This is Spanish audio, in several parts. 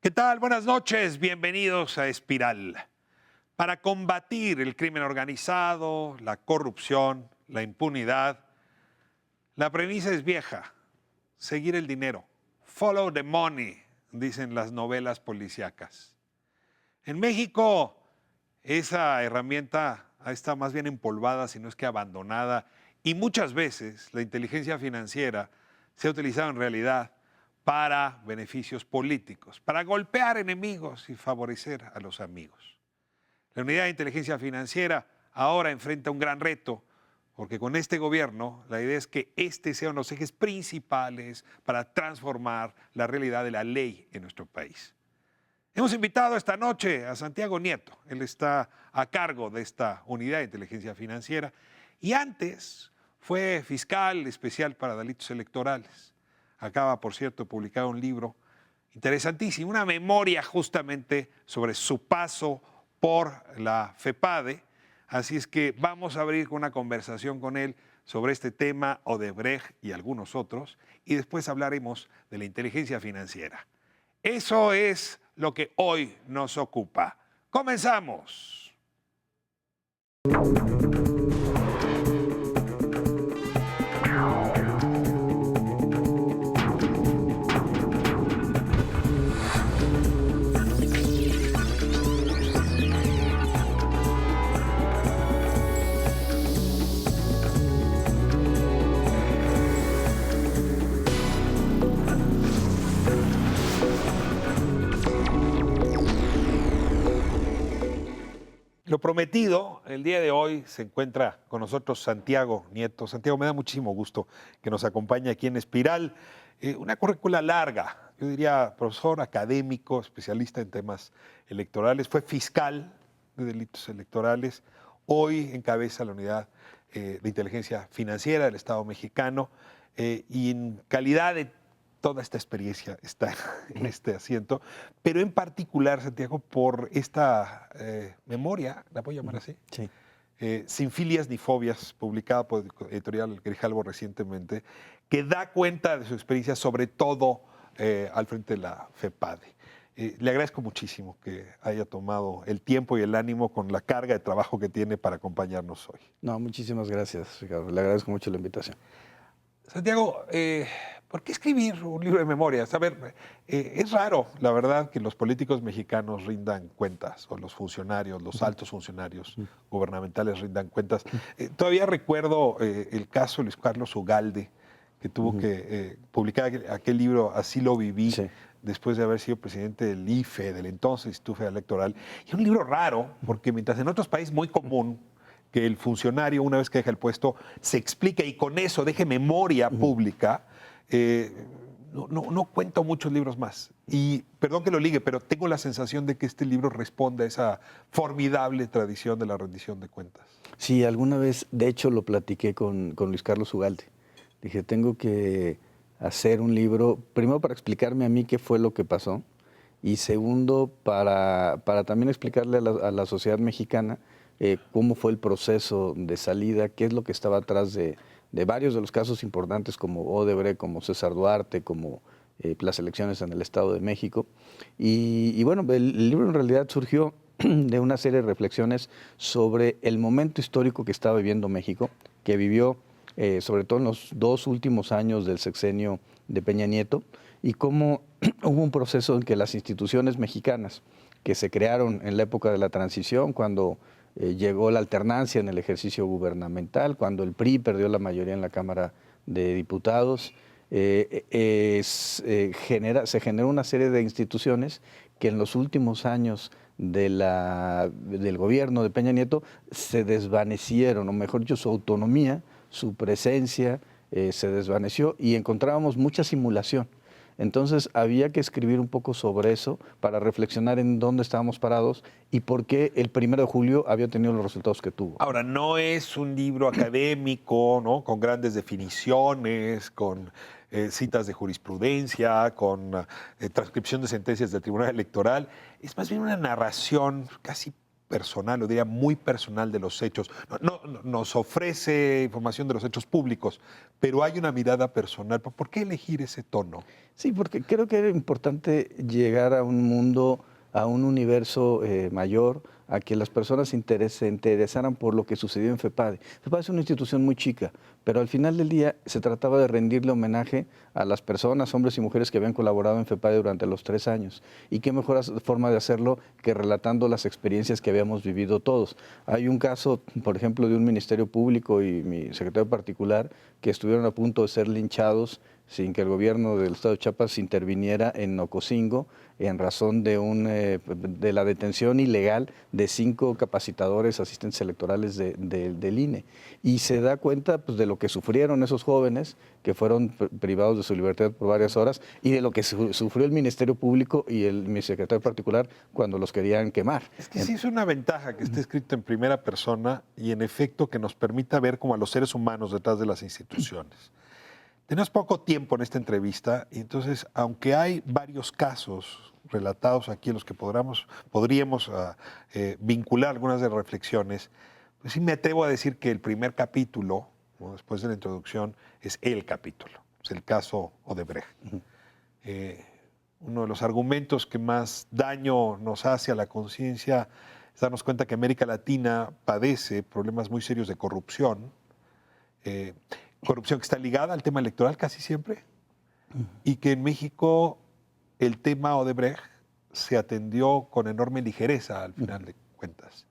¿Qué tal? Buenas noches, bienvenidos a Espiral. Para combatir el crimen organizado, la corrupción, la impunidad, la premisa es vieja: seguir el dinero. Follow the money, dicen las novelas policíacas. En México, esa herramienta está más bien empolvada, si no es que abandonada, y muchas veces la inteligencia financiera se ha utilizado en realidad para beneficios políticos, para golpear enemigos y favorecer a los amigos. La Unidad de Inteligencia Financiera ahora enfrenta un gran reto, porque con este gobierno la idea es que este sea uno de los ejes principales para transformar la realidad de la ley en nuestro país. Hemos invitado esta noche a Santiago Nieto. Él está a cargo de esta Unidad de Inteligencia Financiera y antes fue fiscal especial para delitos electorales. Acaba, por cierto, de publicar un libro interesantísimo, una memoria justamente sobre su paso por la FEPADE. Así es que vamos a abrir con una conversación con él sobre este tema, Odebrecht y algunos otros, y después hablaremos de la inteligencia financiera. Eso es lo que hoy nos ocupa. ¡Comenzamos! Lo prometido, el día de hoy se encuentra con nosotros Santiago Nieto. Santiago, me da muchísimo gusto que nos acompañe aquí en Espiral. Una currícula larga, yo diría profesor académico, especialista en temas electorales, fue fiscal de delitos electorales, hoy encabeza la Unidad de Inteligencia Financiera del Estado mexicano y en calidad de toda esta experiencia está en este asiento, pero en particular, Santiago, por esta memoria, ¿la puedo llamar así? Sí. Sin filias ni fobias, publicada por Editorial Grijalbo recientemente, que da cuenta de su experiencia, sobre todo al frente de la FEPADE. Le agradezco muchísimo que haya tomado el tiempo y el ánimo con la carga de trabajo que tiene para acompañarnos hoy. No, muchísimas gracias, Ricardo. Le agradezco mucho la invitación. Santiago, ¿por qué escribir un libro de memorias? A ver, es raro, la verdad, que los políticos mexicanos rindan cuentas, o los funcionarios, los altos funcionarios gubernamentales rindan cuentas. Todavía recuerdo el caso de Luis Carlos Ugalde, que tuvo que publicar aquel libro, Así lo viví, Sí. después de haber sido presidente del IFE, del entonces Instituto Electoral. Y es un libro raro, porque mientras en otros países muy común que el funcionario, una vez que deja el puesto, se explica y con eso deje memoria pública, no cuento muchos libros más. Y perdón que lo ligue, pero tengo la sensación de que este libro responde a esa formidable tradición de la rendición de cuentas. Sí, alguna vez, de hecho, lo platiqué con Luis Carlos Ugalde. Dije, tengo que hacer un libro, primero para explicarme a mí qué fue lo que pasó, y segundo, para también explicarle a la sociedad mexicana cómo fue el proceso de salida, qué es lo que estaba atrás de varios de los casos importantes como Odebrecht, como César Duarte, como las elecciones en el Estado de México. Y bueno, el libro en realidad surgió de una serie de reflexiones sobre el momento histórico que estaba viviendo México, que vivió sobre todo en los 2 últimos años del sexenio de Peña Nieto, y cómo hubo un proceso en que las instituciones mexicanas que se crearon en la época de la transición, cuando llegó la alternancia en el ejercicio gubernamental, cuando el PRI perdió la mayoría en la Cámara de Diputados, se generó una serie de instituciones que en los últimos años del gobierno de Peña Nieto se desvanecieron, o mejor dicho, su autonomía, su presencia se desvaneció, y encontrábamos mucha simulación. Entonces había que escribir un poco sobre eso para reflexionar en dónde estábamos parados y por qué el 1 de julio había tenido los resultados que tuvo. Ahora, no es un libro académico, ¿no?, con grandes definiciones, con citas de jurisprudencia, con transcripción de sentencias del Tribunal Electoral. Es más bien una narración casi personal, o diría muy personal de los hechos. Nos ofrece información de los hechos públicos, pero hay una mirada personal. ¿Por qué elegir ese tono? Sí, porque creo que era importante llegar a un mundo, a un universo mayor, a que las personas se interesaran por lo que sucedió en FEPADE. FEPADE es una institución muy chica, pero al final del día se trataba de rendirle homenaje a las personas, hombres y mujeres que habían colaborado en FEPADE durante los 3 años. Y qué mejor forma de hacerlo que relatando las experiencias que habíamos vivido todos. Hay un caso, por ejemplo, de un ministerio público y mi secretario particular que estuvieron a punto de ser linchados sin que el gobierno del estado de Chiapas interviniera en Ocosingo en razón de la detención ilegal de 5 capacitadores, asistentes electorales del INE. Y se da cuenta pues, de lo que sufrieron esos jóvenes que fueron privados de su libertad por varias horas y de lo que sufrió el Ministerio Público y mi secretario particular cuando los querían quemar. Es que sí es una ventaja que esté escrito en primera persona y en efecto que nos permita ver como a los seres humanos detrás de las instituciones. Tenemos poco tiempo en esta entrevista y entonces, aunque hay varios casos relatados aquí en los que podríamos vincular algunas de las reflexiones, pues sí me atrevo a decir que el primer capítulo, ¿no?, después de la introducción, es el capítulo, es el caso Odebrecht. Uno de los argumentos que más daño nos hace a la conciencia es darnos cuenta que América Latina padece problemas muy serios de corrupción, corrupción que está ligada al tema electoral casi siempre, y que en México el tema Odebrecht se atendió con enorme ligereza al final de cuentas.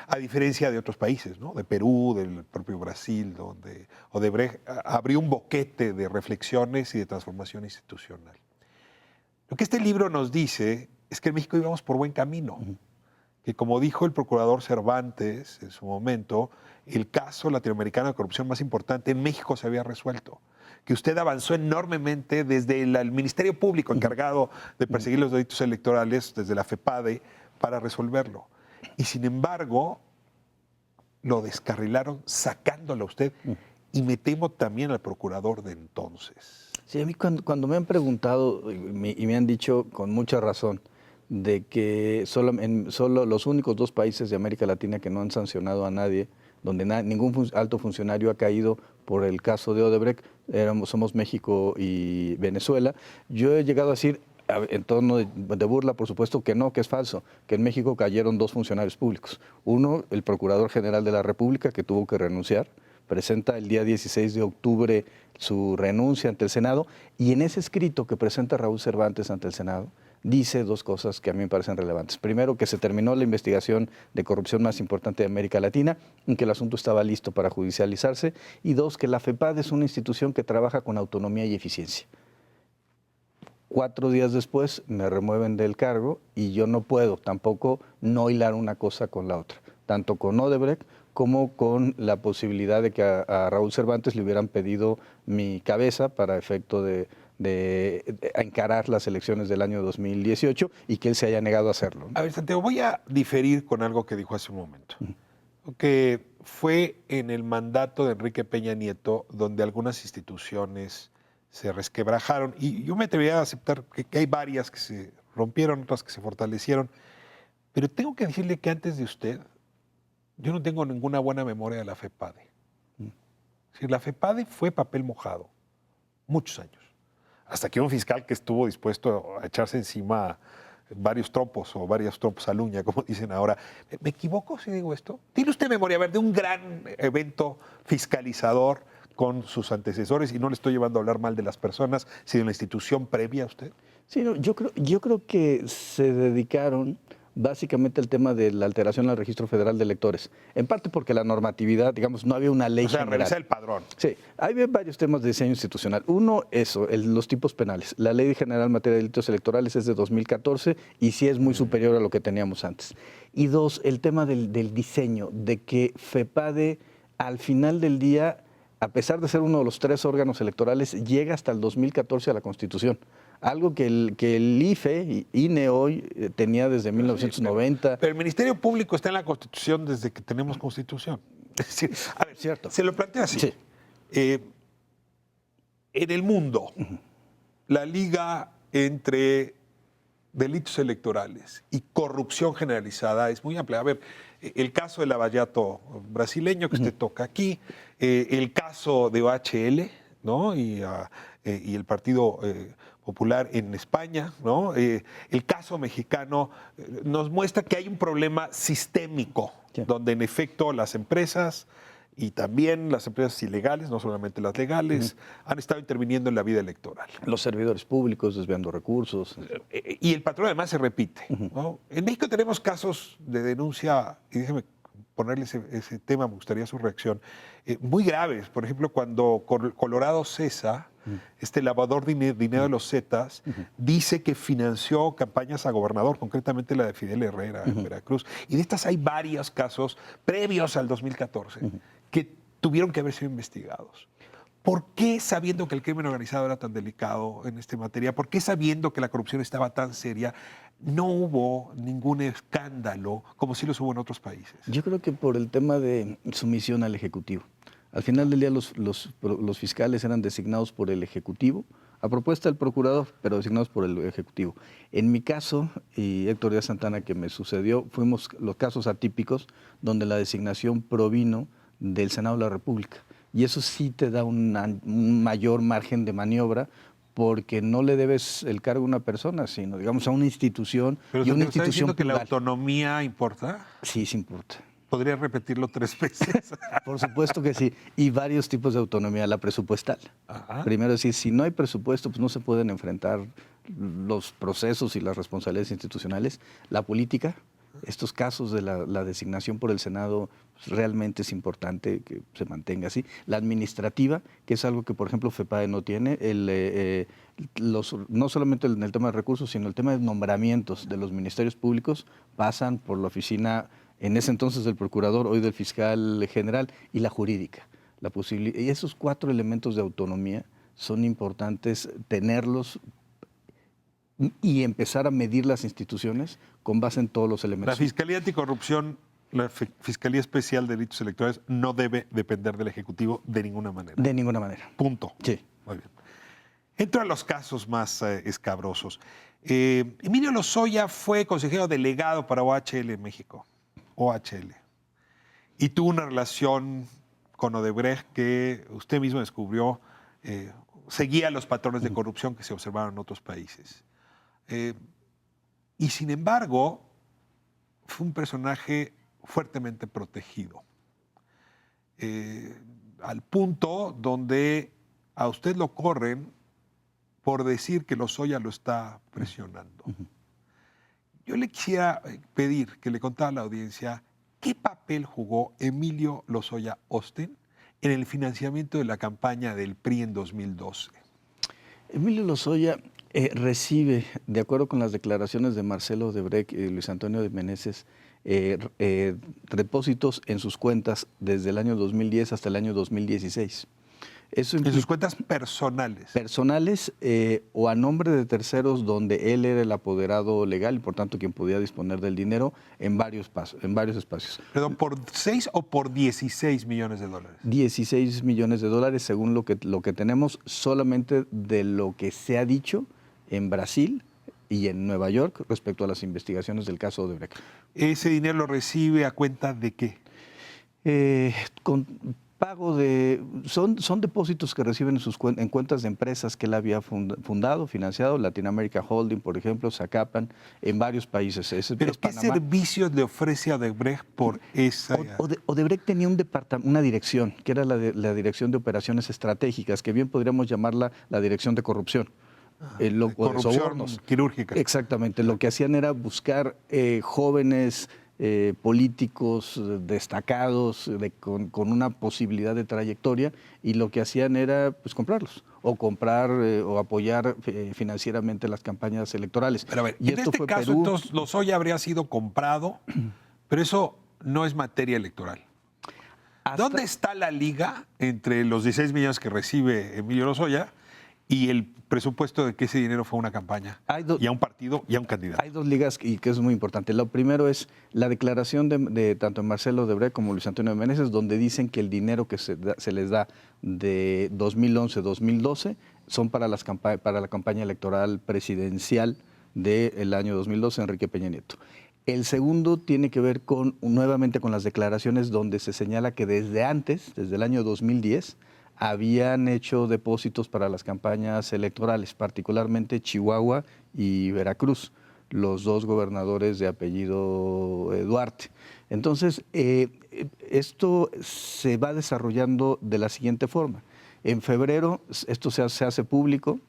A diferencia de otros países, ¿no?, de Perú, del propio Brasil, donde Odebrecht abrió un boquete de reflexiones y de transformación institucional. Lo que este libro nos dice es que en México íbamos por buen camino, que como dijo el procurador Cervantes en su momento, el caso latinoamericano de corrupción más importante en México se había resuelto, que usted avanzó enormemente desde el Ministerio Público encargado de perseguir los delitos electorales, desde la FEPADE, para resolverlo. Y sin embargo, lo descarrilaron sacándolo a usted y me temo también al procurador de entonces. Sí, a mí cuando me han preguntado y me han dicho con mucha razón de que solo los únicos 2 países de América Latina que no han sancionado a nadie, donde ningún alto funcionario ha caído por el caso de Odebrecht, somos México y Venezuela, yo he llegado a decir, en tono de burla, por supuesto que no, que es falso, que en México cayeron 2 funcionarios públicos. Uno, el Procurador General de la República, que tuvo que renunciar, presenta el día 16 de octubre su renuncia ante el Senado, y en ese escrito que presenta Raúl Cervantes ante el Senado, dice 2 cosas que a mí me parecen relevantes. Primero, que se terminó la investigación de corrupción más importante de América Latina y que el asunto estaba listo para judicializarse. Y 2, que la FEPADE es una institución que trabaja con autonomía y eficiencia. 4 días después me remueven del cargo y yo no puedo tampoco no hilar una cosa con la otra, tanto con Odebrecht como con la posibilidad de que a Raúl Cervantes le hubieran pedido mi cabeza para efecto de encarar las elecciones del año 2018 y que él se haya negado a hacerlo. A ver, Santiago, voy a diferir con algo que dijo hace un momento, que fue en el mandato de Enrique Peña Nieto donde algunas instituciones se resquebrajaron, y yo me atrevería a aceptar que hay varias que se rompieron, otras que se fortalecieron, pero tengo que decirle que antes de usted, yo no tengo ninguna buena memoria de la FEPADE. Es decir, la FEPADE fue papel mojado, muchos años, hasta que un fiscal que estuvo dispuesto a echarse encima varios trompos o varios trompos al uña, como dicen ahora. ¿Me equivoco si digo esto? ¿Tiene usted memoria, a ver, de un gran evento fiscalizador con sus antecesores? Y no le estoy llevando a hablar mal de las personas, sino de la institución previa a usted. Sí, no, yo creo que se dedicaron básicamente al tema de la alteración al Registro Federal de Electores. En parte porque la normatividad, digamos, no había una ley general. Revisar el padrón. Sí, hay varios temas de diseño institucional. Uno, los tipos penales. La Ley General en materia de delitos electorales es de 2014 y sí es muy superior a lo que teníamos antes. Y 2, el tema del diseño, de que FEPADE, al final del día, a pesar de ser uno de los 3 órganos electorales, llega hasta el 2014 a la Constitución. Algo que el IFE, INE hoy, tenía desde 1990. Pero el Ministerio Público está en la Constitución desde que tenemos Constitución. Es decir, a ver, cierto. Se lo planteo así. Sí. En el mundo, la liga entre delitos electorales y corrupción generalizada es muy amplia. A ver, el caso del Lava-Jato brasileño que usted toca aquí, el caso de OHL, ¿no? Y el Partido Popular en España, ¿no? El caso mexicano nos muestra que hay un problema sistémico, Sí. donde en efecto las empresas y también las empresas ilegales, no solamente las legales, han estado interviniendo en la vida electoral. Los servidores públicos desviando recursos. Y el patrón además se repite, ¿no? En México tenemos casos de denuncia, y déjeme ponerle ese tema, me gustaría su reacción, muy graves. Por ejemplo, cuando Colorado Cesa, este lavador de dinero de los Zetas, dice que financió campañas a gobernador, concretamente la de Fidel Herrera en Veracruz. Y de estas hay varios casos previos al 2014 que tuvieron que haber sido investigados. ¿Por qué, sabiendo que el crimen organizado era tan delicado en esta materia, por qué sabiendo que la corrupción estaba tan seria, no hubo ningún escándalo como sí los hubo en otros países? Yo creo que por el tema de sumisión al Ejecutivo. Al final del día los fiscales eran designados por el Ejecutivo, a propuesta del procurador, pero designados por el Ejecutivo. En mi caso, y Héctor Díaz Santana, que me sucedió, fuimos los casos atípicos donde la designación provino del Senado de la República. Y eso sí te da un mayor margen de maniobra, porque no le debes el cargo a una persona, sino, digamos, a una institución. Pero y una ¿está institución diciendo que la plural. autonomía importa? Sí, sí importa. ¿Podría repetirlo 3 veces? Por supuesto que sí. Y varios tipos de autonomía. La presupuestal. Ajá. Primero decir, si no hay presupuesto, pues no se pueden enfrentar los procesos y las responsabilidades institucionales. La política, estos casos de la designación por el Senado, pues realmente es importante que se mantenga así. La administrativa, que es algo que, por ejemplo, FEPADE no tiene. No solamente en el tema de recursos, sino el tema de nombramientos de los ministerios públicos pasan por la oficina, en ese entonces del procurador, hoy del fiscal general, y la jurídica. Y esos 4 elementos de autonomía son importantes tenerlos y empezar a medir las instituciones con base en todos los elementos. La Fiscalía Anticorrupción, la Fiscalía Especial de Delitos Electorales, no debe depender del Ejecutivo de ninguna manera. De ninguna manera. Punto. Sí. Muy bien. Entro a los casos más escabrosos. Emilio Lozoya fue consejero delegado para OHL en México. OHL. Y tuvo una relación con Odebrecht que usted mismo descubrió, seguía los patrones de corrupción que se observaron en otros países. Y sin embargo, fue un personaje fuertemente protegido. Al punto donde a usted lo corren por decir que Lozoya lo está presionando. Yo le quisiera pedir que le contara a la audiencia qué papel jugó Emilio Lozoya Austin en el financiamiento de la campaña del PRI en 2012. Emilio Lozoya recibe, de acuerdo con las declaraciones de Marcelo Odebrecht y Luis Antonio de Meneses, depósitos en sus cuentas desde el año 2010 hasta el año 2016. Eso en sus cuentas personales. Personales o a nombre de terceros, donde él era el apoderado legal y por tanto quien podía disponer del dinero en varios espacios. ¿Perdón, por 6 o por 16 millones de dólares? 16 millones de dólares, según lo que tenemos, solamente de lo que se ha dicho en Brasil y en Nueva York respecto a las investigaciones del caso Odebrecht. ¿Ese dinero lo recibe a cuenta de qué? Con pago son depósitos que reciben en cuentas de empresas que él había fundado, financiado, Latin America Holding, por ejemplo, Zacapan, en varios países. ¿Pero qué servicios le ofrece a Odebrecht por esa...? Odebrecht tenía una dirección, que era la Dirección de Operaciones Estratégicas, que bien podríamos llamarla la Dirección de Corrupción. Corrupción sobornos. Quirúrgica. Exactamente. Lo que hacían era buscar jóvenes políticos destacados con una posibilidad de trayectoria, y lo que hacían era pues comprarlos o comprar o apoyar financieramente las campañas electorales. Pero a ver, y en este caso, entonces, Lozoya habría sido comprado, pero eso no es materia electoral. ¿Dónde está la liga entre los 16 millones que recibe Emilio Lozoya y el presupuesto de que ese dinero fue a una campaña, y a un partido, y a un candidato? Hay 2 ligas y que es muy importante. Lo primero es la declaración de tanto Marcelo Odebrecht como Luis Antonio de Meneses, donde dicen que el dinero que se les da de 2011-2012 son para la campaña electoral presidencial del año 2012, Enrique Peña Nieto. El segundo tiene que ver nuevamente con las declaraciones donde se señala que desde antes, desde el año 2010, habían hecho depósitos para las campañas electorales, particularmente Chihuahua y Veracruz, los dos gobernadores de apellido Duarte. Entonces, esto se va desarrollando de la siguiente forma. En febrero esto se hace público,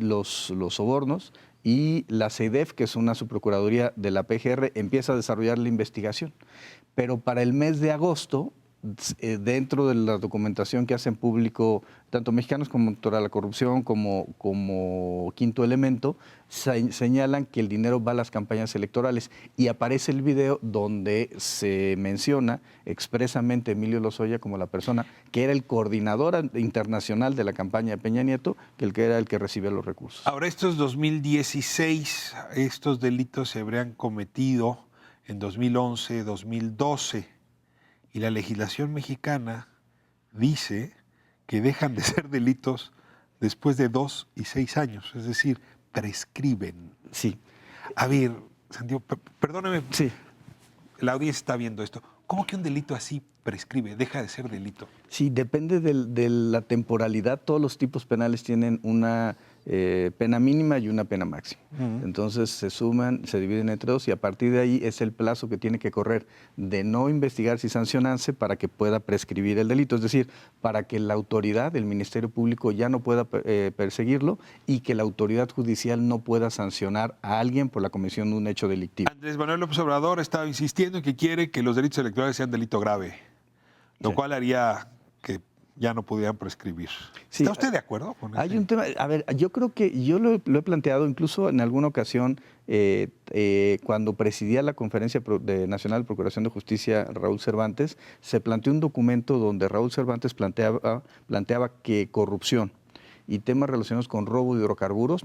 los sobornos, y la CEIDEF, que es una subprocuraduría de la PGR, empieza a desarrollar la investigación. Pero para el mes de agosto, dentro de la documentación que hacen público tanto Mexicanos contra la Corrupción como Quinto Elemento, señalan que el dinero va a las campañas electorales y aparece el video donde se menciona expresamente a Emilio Lozoya como la persona que era el coordinador internacional de la campaña de Peña Nieto, que era el que recibía los recursos. Ahora, esto es 2016, estos delitos se habrían cometido en 2011, 2012. Y la legislación mexicana dice que dejan de ser delitos después de 2 y 6 años, es decir, prescriben. Sí. A ver, Santiago, perdóname, sí. La audiencia está viendo esto. ¿Cómo que un delito así prescribe, deja de ser delito? Sí, depende de la temporalidad. Todos los tipos penales tienen una pena mínima y una pena máxima. Entonces se suman, se dividen entre dos y a partir de ahí es el plazo que tiene que correr de no investigarse y sancionarse para que pueda prescribir el delito. Es decir, para que la autoridad, el Ministerio Público ya no pueda perseguirlo y que la autoridad judicial no pueda sancionar a alguien por la comisión de un hecho delictivo. Andrés Manuel López Obrador estaba insistiendo en que quiere que los delitos electorales sean delito grave, lo cual haría que ya no pudieran prescribir. Sí, ¿Está usted de acuerdo con eso? Hay un tema, a ver, yo creo que yo lo he planteado incluso en alguna ocasión cuando presidía la Conferencia Nacional de Procuración de Justicia Raúl Cervantes, se planteó un documento donde Raúl Cervantes planteaba que corrupción y temas relacionados con robo de hidrocarburos,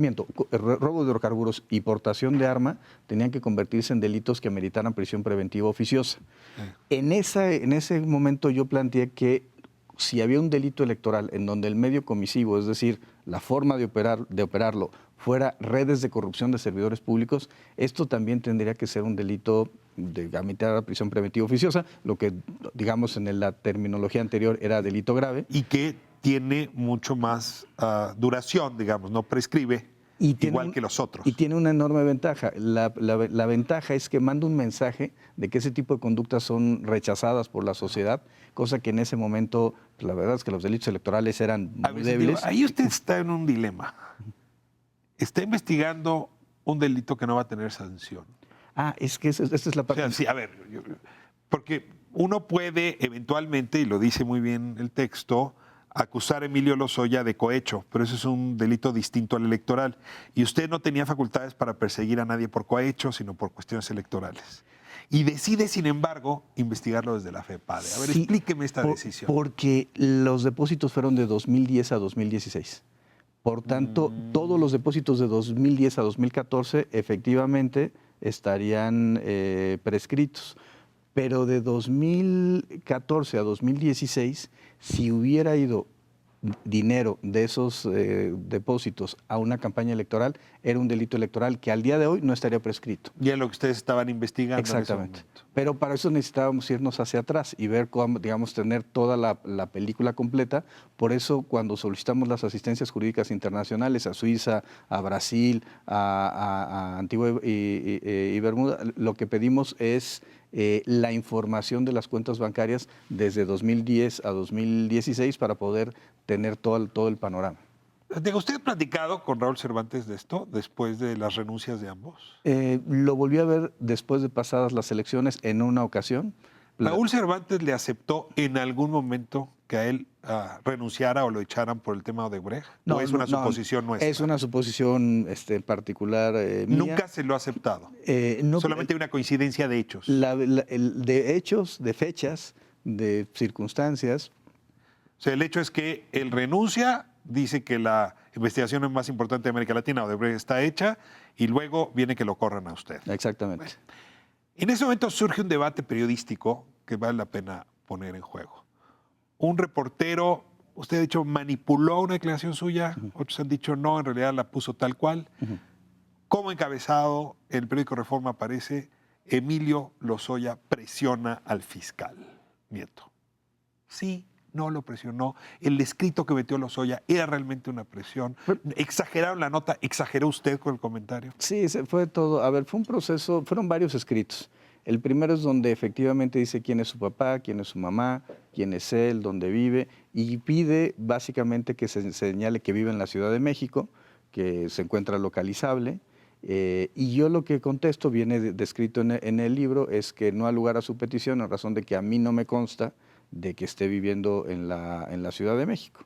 robo de hidrocarburos y portación de arma tenían que convertirse en delitos que ameritaran prisión preventiva oficiosa. En ese momento yo planteé que si había un delito electoral en donde el medio comisivo, es decir, la forma de operarlo, fuera redes de corrupción de servidores públicos, esto también tendría que ser un delito de ameritar a prisión preventiva oficiosa, lo que, digamos, en la terminología anterior era delito grave. Y que tiene mucho más duración, digamos, no prescribe igual que los otros. Y tiene una enorme ventaja. La ventaja es que manda un mensaje de que ese tipo de conductas son rechazadas por la sociedad, cosa que en ese momento, la verdad es que los delitos electorales eran muy débiles. Ahí usted está en un dilema. Está investigando un delito que no va a tener sanción. Es que esa es la parte. O sea, sí, a ver, porque uno puede eventualmente, y lo dice muy bien el texto, acusar a Emilio Lozoya de cohecho, pero eso es un delito distinto al electoral. Y usted no tenía facultades para perseguir a nadie por cohecho, sino por cuestiones electorales. Y decide, sin embargo, investigarlo desde la FEPADE. A ver, sí, explíqueme esta decisión. Porque los depósitos fueron de 2010 a 2016. Por tanto, todos los depósitos de 2010 a 2014 efectivamente estarían prescritos. Pero de 2014 a 2016, si hubiera ido dinero de esos depósitos a una campaña electoral, era un delito electoral que al día de hoy no estaría prescrito. Y es lo que ustedes estaban investigando. Exactamente. Pero para eso necesitábamos irnos hacia atrás y ver cómo, digamos, tener toda la película completa. Por eso, cuando solicitamos las asistencias jurídicas internacionales a Suiza, a Brasil, a Antigua y Bermuda, lo que pedimos es la información de las cuentas bancarias desde 2010 a 2016 para poder tener todo el panorama. ¿Usted ha platicado con Raúl Cervantes de esto después de las renuncias de ambos? Lo volví a ver después de pasadas las elecciones en una ocasión. ¿Raúl Cervantes le aceptó en algún momento que a él renunciara o lo echaran por el tema de Odebrecht? ¿O es una suposición nuestra? Es una suposición particular mía. ¿Nunca se lo ha aceptado? No, solamente una coincidencia de hechos. De hechos, de fechas, de circunstancias. O sea, el hecho es que él renuncia, dice que la investigación más importante de América Latina, Odebrecht, está hecha, y luego viene que lo corran a usted. Exactamente. Bueno, en ese momento surge un debate periodístico que vale la pena poner en juego. Un reportero, usted ha dicho, manipuló una declaración suya, otros han dicho no, en realidad la puso tal cual. Como encabezado, el periódico Reforma aparece: Emilio Lozoya presiona al fiscal Nieto. Sí, no lo presionó. El escrito que metió Lozoya era realmente una presión. ¿Exageraron la nota? ¿Exageró usted con el comentario? Sí, fue todo. A ver, fue un proceso, fueron varios escritos. El primero es donde efectivamente dice quién es su papá, quién es su mamá, quién es él, dónde vive, y pide básicamente que se señale que vive en la Ciudad de México, que se encuentra localizable. Y yo lo que contesto, viene descrito en el libro, es que no ha lugar a su petición en razón de que a mí no me consta de que esté viviendo en la Ciudad de México.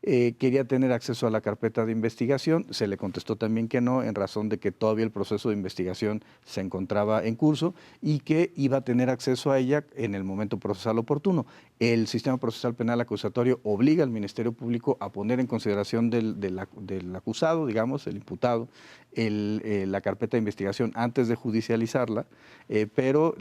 Quería tener acceso a la carpeta de investigación, se le contestó también que no, en razón de que todavía el proceso de investigación se encontraba en curso y que iba a tener acceso a ella en el momento procesal oportuno. El sistema procesal penal acusatorio obliga al Ministerio Público a poner en consideración del acusado, digamos, el imputado, la carpeta de investigación antes de judicializarla, pero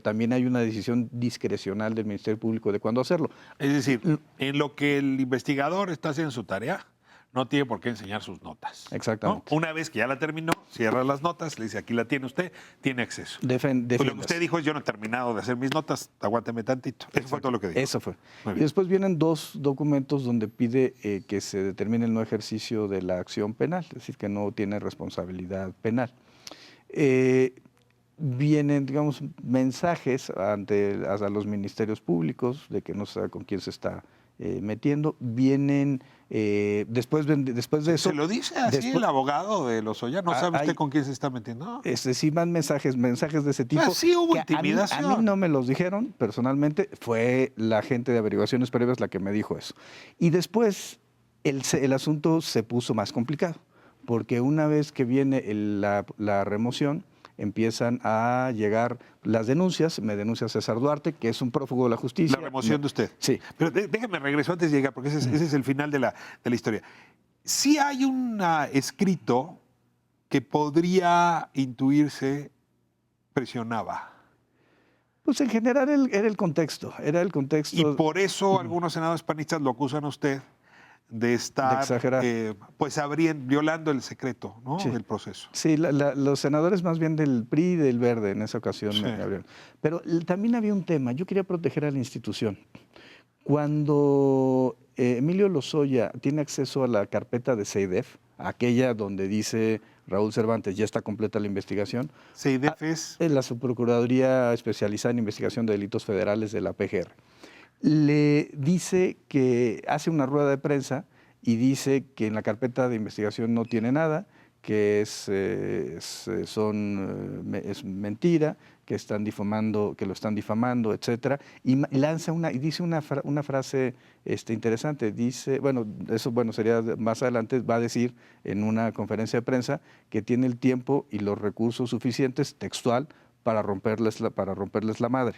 también hay una decisión discrecional del Ministerio Público de cuándo hacerlo. Es decir, en lo que el investigador está haciendo su tarea, no tiene por qué enseñar sus notas. Exactamente. ¿No? Una vez que ya la terminó, cierra las notas, le dice: aquí la tiene usted, tiene acceso. Pues lo que usted dijo es: yo no he terminado de hacer mis notas, aguánteme tantito. Eso fue todo lo que dijo. Eso fue. Y después vienen dos documentos donde pide que se determine el no ejercicio de la acción penal, es decir, que no tiene responsabilidad penal. Vienen, digamos, mensajes hacia los ministerios públicos de que no se sabe con quién se está metiendo. Vienen, después de eso... ¿Se lo dice así el abogado de Lozoya? ¿No sabe usted con quién se está metiendo? Sí, van mensajes de ese tipo. Sí hubo intimidación. A mí no me los dijeron personalmente, fue la gente de averiguaciones previas la que me dijo eso. Y después el asunto se puso más complicado, porque una vez que viene la remoción, empiezan a llegar las denuncias. Me denuncia César Duarte, que es un prófugo de la justicia. La remoción de usted. Sí. Pero déjame regreso antes de llegar, porque ese es el final de la historia. Sí hay un escrito que podría intuirse presionaba. Pues en general era el contexto. Y por eso algunos senadores panistas lo acusan a usted de estar pues violando el secreto, ¿no? Sí. Del proceso. Sí, los senadores más bien del PRI y del Verde en esa ocasión. Sí. Pero también había un tema, yo quería proteger a la institución. Cuando Emilio Lozoya tiene acceso a la carpeta de CEIDEF, aquella donde dice Raúl Cervantes, ya está completa la investigación. CEIDEF es la Subprocuraduría Especializada en Investigación de Delitos Federales de la PGR. Le dice que hace una rueda de prensa y dice que en la carpeta de investigación no tiene nada, que es mentira, que lo están difamando, etcétera, y dice una frase interesante. Dice, sería más adelante, va a decir en una conferencia de prensa que tiene el tiempo y los recursos suficientes, textual, para romperles la madre.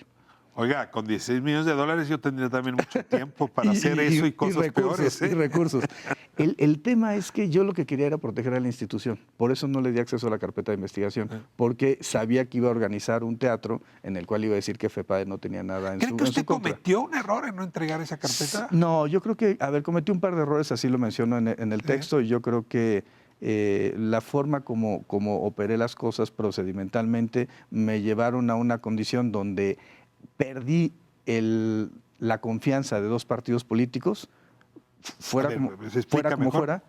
Oiga, con $16 millones yo tendría también mucho tiempo para hacer eso y cosas peores. Y recursos. El tema es que yo lo que quería era proteger a la institución. Por eso no le di acceso a la carpeta de investigación, porque sabía que iba a organizar un teatro en el cual iba a decir que FEPADE no tenía nada en su contra. ¿Cree que usted cometió un error en no entregar esa carpeta? No, yo creo que, cometí un par de errores, así lo menciono en el texto, y yo creo que la forma como operé las cosas procedimentalmente me llevaron a una condición donde perdí la confianza de dos partidos políticos, fuera como fuera.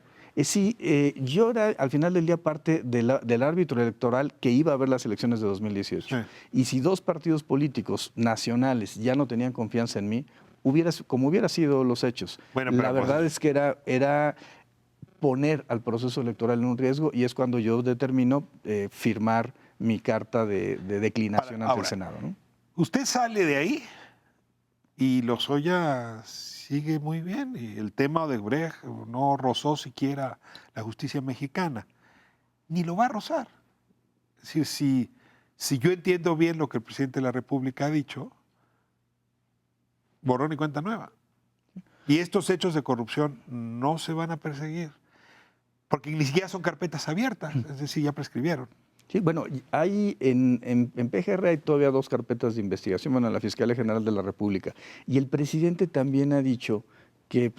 Yo era al final del día parte del árbitro electoral que iba a ver las elecciones de 2018. Sí. Y si dos partidos políticos nacionales ya no tenían confianza en mí, como hubiera sido los hechos. La verdad es que era poner al proceso electoral en un riesgo, y es cuando yo determino firmar mi carta de declinación ante el Senado, ¿no? Usted sale de ahí y Lozoya sigue muy bien. Y el tema de Brecht no rozó siquiera la justicia mexicana, ni lo va a rozar. Es decir, si yo entiendo bien lo que el presidente de la República ha dicho, borrón y cuenta nueva. Y estos hechos de corrupción no se van a perseguir, porque ni siquiera son carpetas abiertas, es decir, ya prescribieron. Sí, bueno, hay en PGR hay todavía dos carpetas de investigación, en la Fiscalía General de la República. Y el presidente también ha dicho que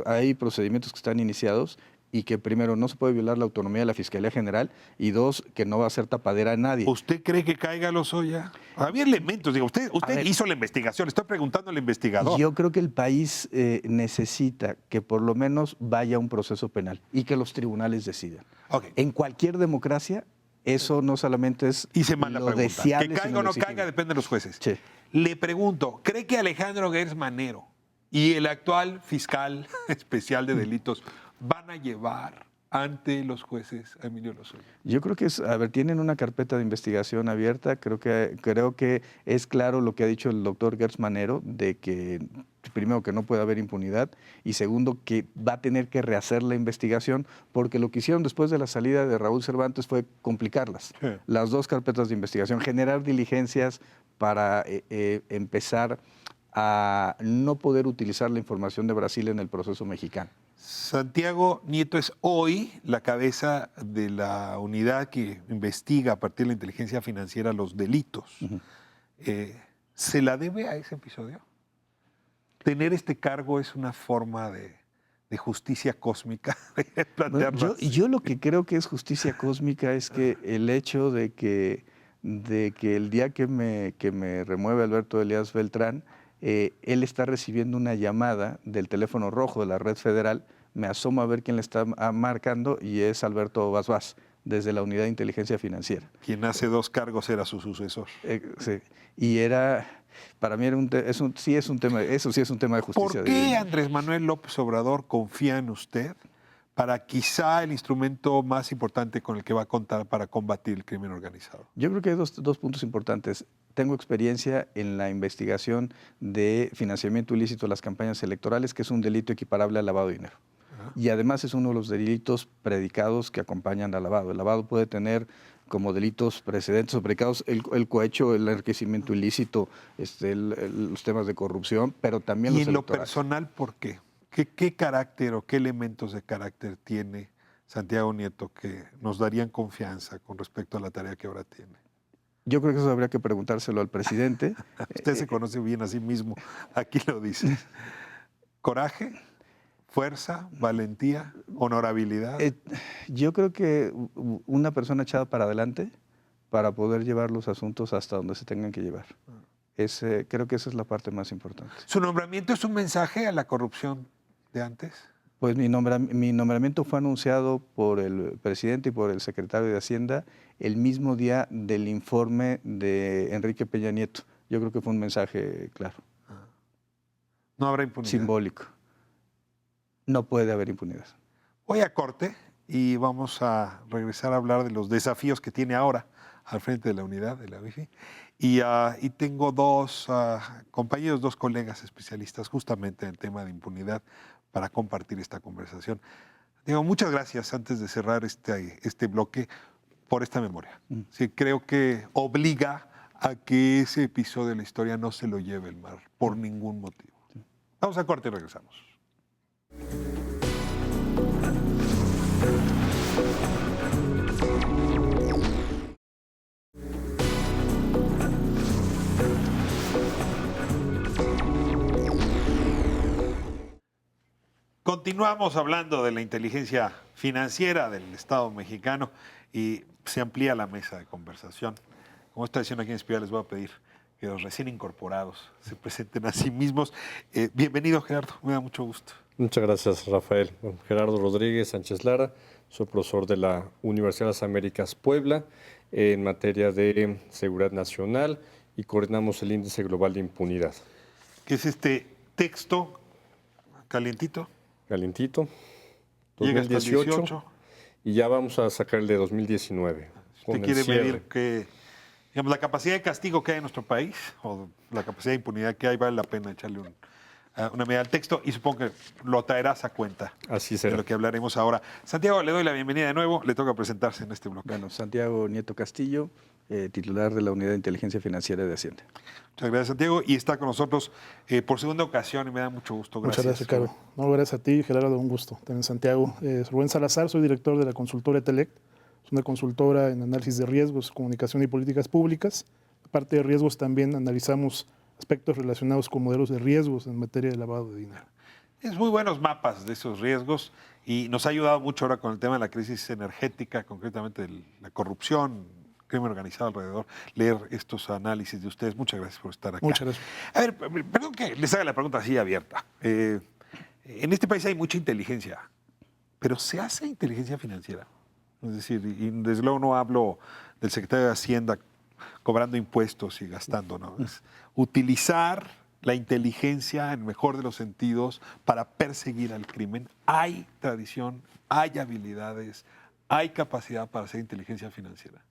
hay procedimientos que están iniciados y que primero no se puede violar la autonomía de la Fiscalía General y dos, que no va a ser tapadera a nadie. ¿Usted cree que caiga Lozoya? Había elementos, digo, usted hizo la investigación, estoy preguntando al investigador. Yo creo que el país necesita que por lo menos vaya a un proceso penal y que los tribunales decidan. Okay. En cualquier democracia, eso no solamente es Hice mal la lo pregunta. deseable, Que caiga o no caiga depende de los jueces. Sí. Le pregunto, ¿cree que Alejandro Gertz Manero y el actual fiscal especial de delitos van a llevar ante los jueces a Emilio Lozoya? Yo creo que tienen una carpeta de investigación abierta. Creo que es claro lo que ha dicho el doctor Gertz Manero, de que primero que no puede haber impunidad y segundo que va a tener que rehacer la investigación, porque lo que hicieron después de la salida de Raúl Cervantes fue complicarlas. Sí. Las dos carpetas de investigación, generar diligencias para empezar a no poder utilizar la información de Brasil en el proceso mexicano. Santiago Nieto es hoy la cabeza de la unidad que investiga a partir de la inteligencia financiera los delitos. Uh-huh. ¿Se la debe a ese episodio? ¿Tener este cargo es una forma de justicia cósmica? Bueno, yo lo que creo que es justicia cósmica es que el hecho de que el día que me remueve Alberto Elías Beltrán, él está recibiendo una llamada del teléfono rojo de la red federal, me asomo a ver quién le está marcando y es Alberto Basbás, desde la Unidad de Inteligencia Financiera. Quien hace dos cargos era su sucesor. Sí. Y para mí eso sí es un tema de justicia. ¿Por qué Andrés Manuel López Obrador confía en usted para quizá el instrumento más importante con el que va a contar para combatir el crimen organizado? Yo creo que hay dos puntos importantes. Tengo experiencia en la investigación de financiamiento ilícito de las campañas electorales, que es un delito equiparable al lavado de dinero. Y además es uno de los delitos predicados que acompañan al lavado. El lavado puede tener como delitos precedentes o predicados el cohecho, el enriquecimiento ilícito, los temas de corrupción, pero también los electorales. ¿Y en lo personal por qué? ¿Qué carácter o qué elementos de carácter tiene Santiago Nieto que nos darían confianza con respecto a la tarea que ahora tiene? Yo creo que eso habría que preguntárselo al presidente. Usted se conoce bien a sí mismo, aquí lo dice. ¿Coraje? ¿Fuerza? ¿Valentía? ¿Honorabilidad? Yo creo que una persona echada para adelante para poder llevar los asuntos hasta donde se tengan que llevar. Creo que esa es la parte más importante. ¿Su nombramiento es un mensaje a la corrupción de antes? Pues mi nombramiento fue anunciado por el presidente y por el secretario de Hacienda el mismo día del informe de Enrique Peña Nieto. Yo creo que fue un mensaje claro. No habrá impunidad. Simbólico. No puede haber impunidad. Voy a corte y vamos a regresar a hablar de los desafíos que tiene ahora al frente de la unidad de la UIFI. Y tengo dos compañeros, dos colegas especialistas justamente en el tema de impunidad para compartir esta conversación. Diego, muchas gracias antes de cerrar este bloque por esta memoria. Sí, creo que obliga a que ese episodio de la historia no se lo lleve el mar por ningún motivo. Vamos a corte y regresamos. Continuamos hablando de la inteligencia financiera del Estado mexicano y se amplía la mesa de conversación. Como está diciendo aquí en Espiral, les voy a pedir que los recién incorporados se presenten a sí mismos. Bienvenido, Gerardo, me da mucho gusto. Muchas gracias, Rafael. Gerardo Rodríguez Sánchez Lara, soy profesor de la Universidad de las Américas Puebla en materia de seguridad nacional y coordinamos el Índice Global de Impunidad. ¿Qué es este texto calientito? Calientito, Llega hasta el 2018 y ya vamos a sacar el de 2019. ¿Usted quiere medir que, digamos, la capacidad de castigo que hay en nuestro país o la capacidad de impunidad que hay, vale la pena echarle una medida al texto y supongo que lo traerás a cuenta? Así será. De lo que hablaremos ahora. Santiago, le doy la bienvenida de nuevo. Le toca presentarse en este bloque. Bueno, Santiago Nieto Castillo, titular de la Unidad de Inteligencia Financiera de Hacienda. Muchas gracias, Santiago. Y está con nosotros por segunda ocasión y me da mucho gusto. Gracias. Muchas gracias, Ricardo. No, gracias a ti, Gerardo, un gusto. También Santiago. Rubén Salazar, soy director de la consultora Etelec. Es una consultora en análisis de riesgos, comunicación y políticas públicas. Aparte de riesgos, también analizamos aspectos relacionados con modelos de riesgos en materia de lavado de dinero. Es muy buenos mapas de esos riesgos y nos ha ayudado mucho ahora con el tema de la crisis energética, concretamente de la corrupción, crimen organizado alrededor, leer estos análisis de ustedes. Muchas gracias por estar acá. Muchas gracias. A ver, perdón que les haga la pregunta así abierta. En este país hay mucha inteligencia, pero ¿se hace inteligencia financiera? Es decir, y desde luego no hablo del secretario de Hacienda cobrando impuestos y gastando, ¿no? Es utilizar la inteligencia, en el mejor de los sentidos, para perseguir al crimen. Hay tradición, hay habilidades, hay capacidad para hacer inteligencia financiera.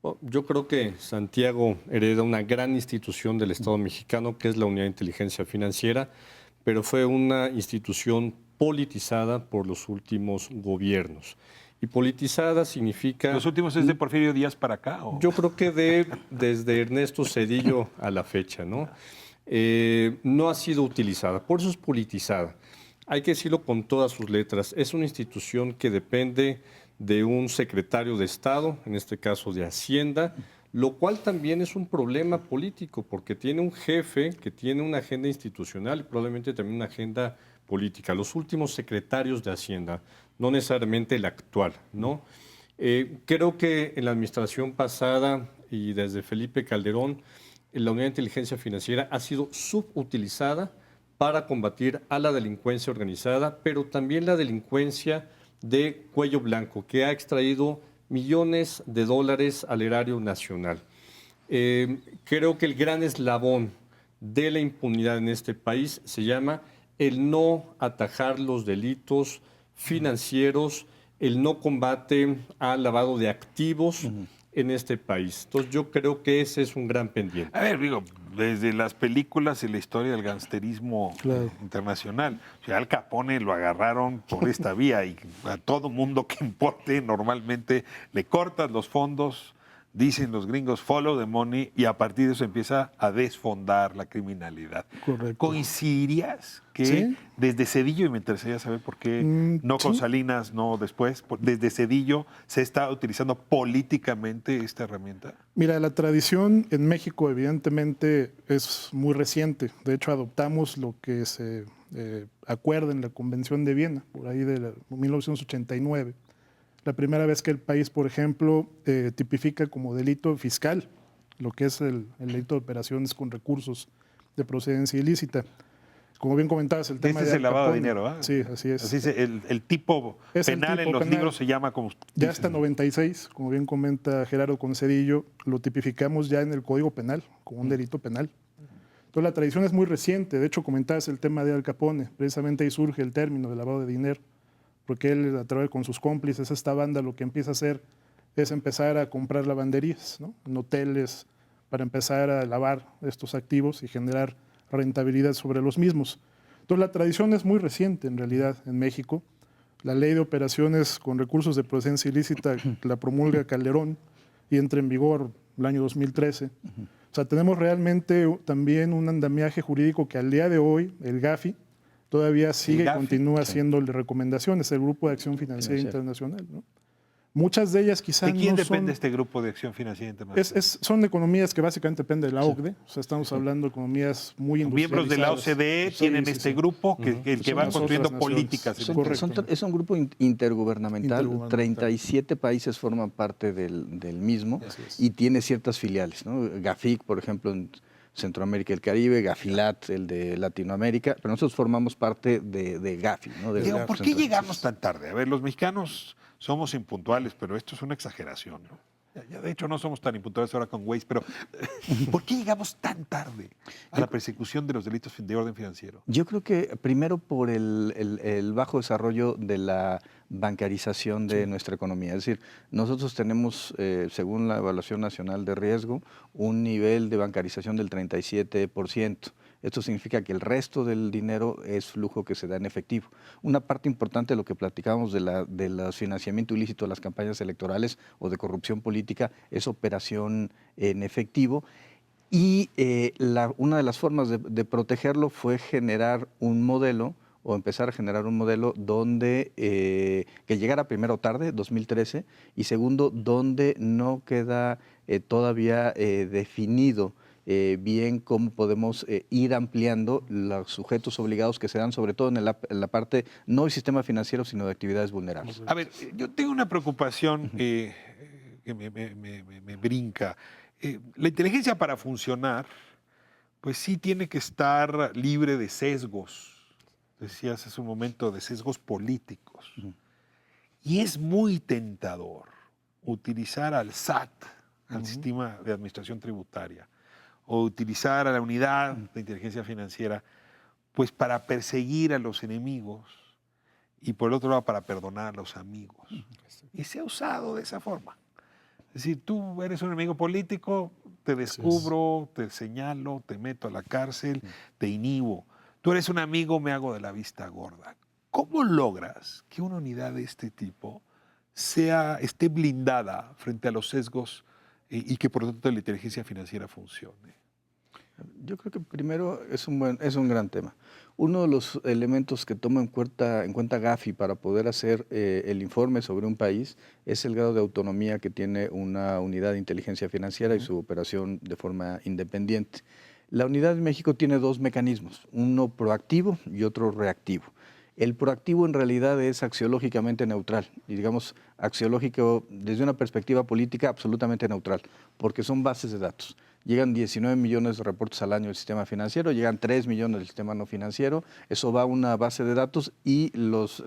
Bueno, yo creo que Santiago hereda una gran institución del Estado mexicano, que es la Unidad de Inteligencia Financiera, pero fue una institución politizada por los últimos gobiernos. Y politizada significa... ¿Los últimos es de Porfirio Díaz para acá? ¿O? Yo creo que desde Ernesto Zedillo a la fecha, ¿no? No ha sido utilizada, por eso es politizada. Hay que decirlo con todas sus letras. Es una institución que depende de un secretario de Estado, en este caso de Hacienda, lo cual también es un problema político, porque tiene un jefe que tiene una agenda institucional y probablemente también una agenda política. Los últimos secretarios de Hacienda, no necesariamente el actual, ¿no? Creo que en la administración pasada y desde Felipe Calderón, la Unidad de Inteligencia Financiera ha sido subutilizada para combatir a la delincuencia organizada, pero también la delincuencia de cuello blanco, que ha extraído millones de dólares al erario nacional. Creo que el gran eslabón de la impunidad en este país se llama el no atajar los delitos financieros, el no combate al lavado de activos en este país. Entonces yo creo que ese es un gran pendiente. A ver, digo, desde las películas y la historia del gangsterismo internacional, o sea, Al Capone lo agarraron por esta vía y a todo mundo que importe normalmente le cortas los fondos, dicen los gringos follow the money y a partir de eso empieza a desfondar la criminalidad. Correcto. ¿Coincidirías que Sí. desde Zedillo, y me interesaría saber por qué no con sí. Salinas, no después, desde Zedillo se está utilizando políticamente esta herramienta? Mira, la tradición en México evidentemente es muy reciente. De hecho, adoptamos lo que se acuerda en la Convención de Viena, por ahí de 1989. La primera vez que el país, por ejemplo, tipifica como delito fiscal lo que es el delito de operaciones con recursos de procedencia ilícita. Como bien comentabas, el tema Este de es el Al lavado de Capone. dinero, ¿ah? Sí, así es. Así es, el tipo Es el penal tipo en los penal. libros se llama como... Ya hasta 96, como bien comenta Gerardo Concedillo, lo tipificamos ya en el Código Penal como un delito penal. Entonces la tradición es muy reciente. De hecho, comentabas el tema de Al Capone. Precisamente ahí surge el término de lavado de dinero, porque él, a través con sus cómplices, esta banda lo que empieza a hacer es empezar a comprar lavanderías, ¿no? En hoteles, para empezar a lavar estos activos y generar rentabilidad sobre los mismos. Entonces la tradición es muy reciente en realidad en México. La ley de operaciones con recursos de procedencia ilícita la promulga Calderón y entra en vigor el año 2013. O sea, tenemos realmente también un andamiaje jurídico que al día de hoy, el GAFI, todavía sigue y GAFI, continúa haciéndole recomendaciones, el Grupo de Acción Financiera Internacional, ¿no? Muchas de ellas quizás ¿De quién no depende son... este grupo de acción financiera internacional? Son economías que básicamente dependen de la OCDE, o sea, estamos hablando de economías muy Miembros de la industrializadas. OCDE Sí, tienen sí, este sí. grupo que Son va las construyendo otras naciones. políticas. Son- Correcto. Es un grupo intergubernamental, Intergubernamental. 37 países forman parte del mismo Así es. y tiene ciertas filiales, ¿no? GAFIC, por ejemplo, en Centroamérica y el Caribe, GAFILAT, el de Latinoamérica, pero nosotros formamos parte de GAFI, ¿no? Del Diego, Grupo ¿por qué Central. llegamos tan tarde? A ver, los mexicanos somos impuntuales, pero esto es una exageración, ¿no? Ya, de hecho, no somos tan impuntuales ahora con Waze, pero ¿por qué llegamos tan tarde a la persecución de los delitos de orden financiero? Yo creo que primero por el bajo desarrollo de la bancarización de nuestra economía. Es decir, nosotros tenemos, según la Evaluación Nacional de Riesgo, un nivel de bancarización del 37%. Esto significa que el resto del dinero es flujo que se da en efectivo. Una parte importante de lo que platicábamos de los financiamiento ilícito de las campañas electorales o de corrupción política es operación en efectivo. Y una de las formas de protegerlo fue generar un modelo o empezar a generar un modelo donde que llegara primero tarde, 2013, y segundo, donde no queda todavía definido bien cómo podemos ir ampliando los sujetos obligados que se dan, sobre todo en la parte no del sistema financiero, sino de actividades vulnerables. A ver, yo tengo una preocupación que me brinca. La inteligencia para funcionar, pues sí tiene que estar libre de sesgos. Decías hace un momento de sesgos políticos. Y es muy tentador utilizar al SAT, al Sistema de Administración Tributaria, o utilizar a la Unidad de Inteligencia Financiera, pues para perseguir a los enemigos y por el otro lado para perdonar a los amigos. Y se ha usado de esa forma. Es decir, tú eres un enemigo político, te descubro, te señalo, te meto a la cárcel, te inhibo. Tú eres un amigo, me hago de la vista gorda. ¿Cómo logras que una unidad de este tipo esté blindada frente a los sesgos y que por lo tanto la inteligencia financiera funcione? Yo creo que primero es un gran tema. Uno de los elementos que toma en cuenta Gafi para poder hacer el informe sobre un país es el grado de autonomía que tiene una unidad de inteligencia financiera y su operación de forma independiente. La unidad de México tiene dos mecanismos, uno proactivo y otro reactivo. El proactivo en realidad es axiológicamente neutral, y digamos axiológico desde una perspectiva política absolutamente neutral, porque son bases de datos. Llegan 19 millones de reportes al año del sistema financiero, llegan 3 millones del sistema no financiero, eso va a una base de datos y los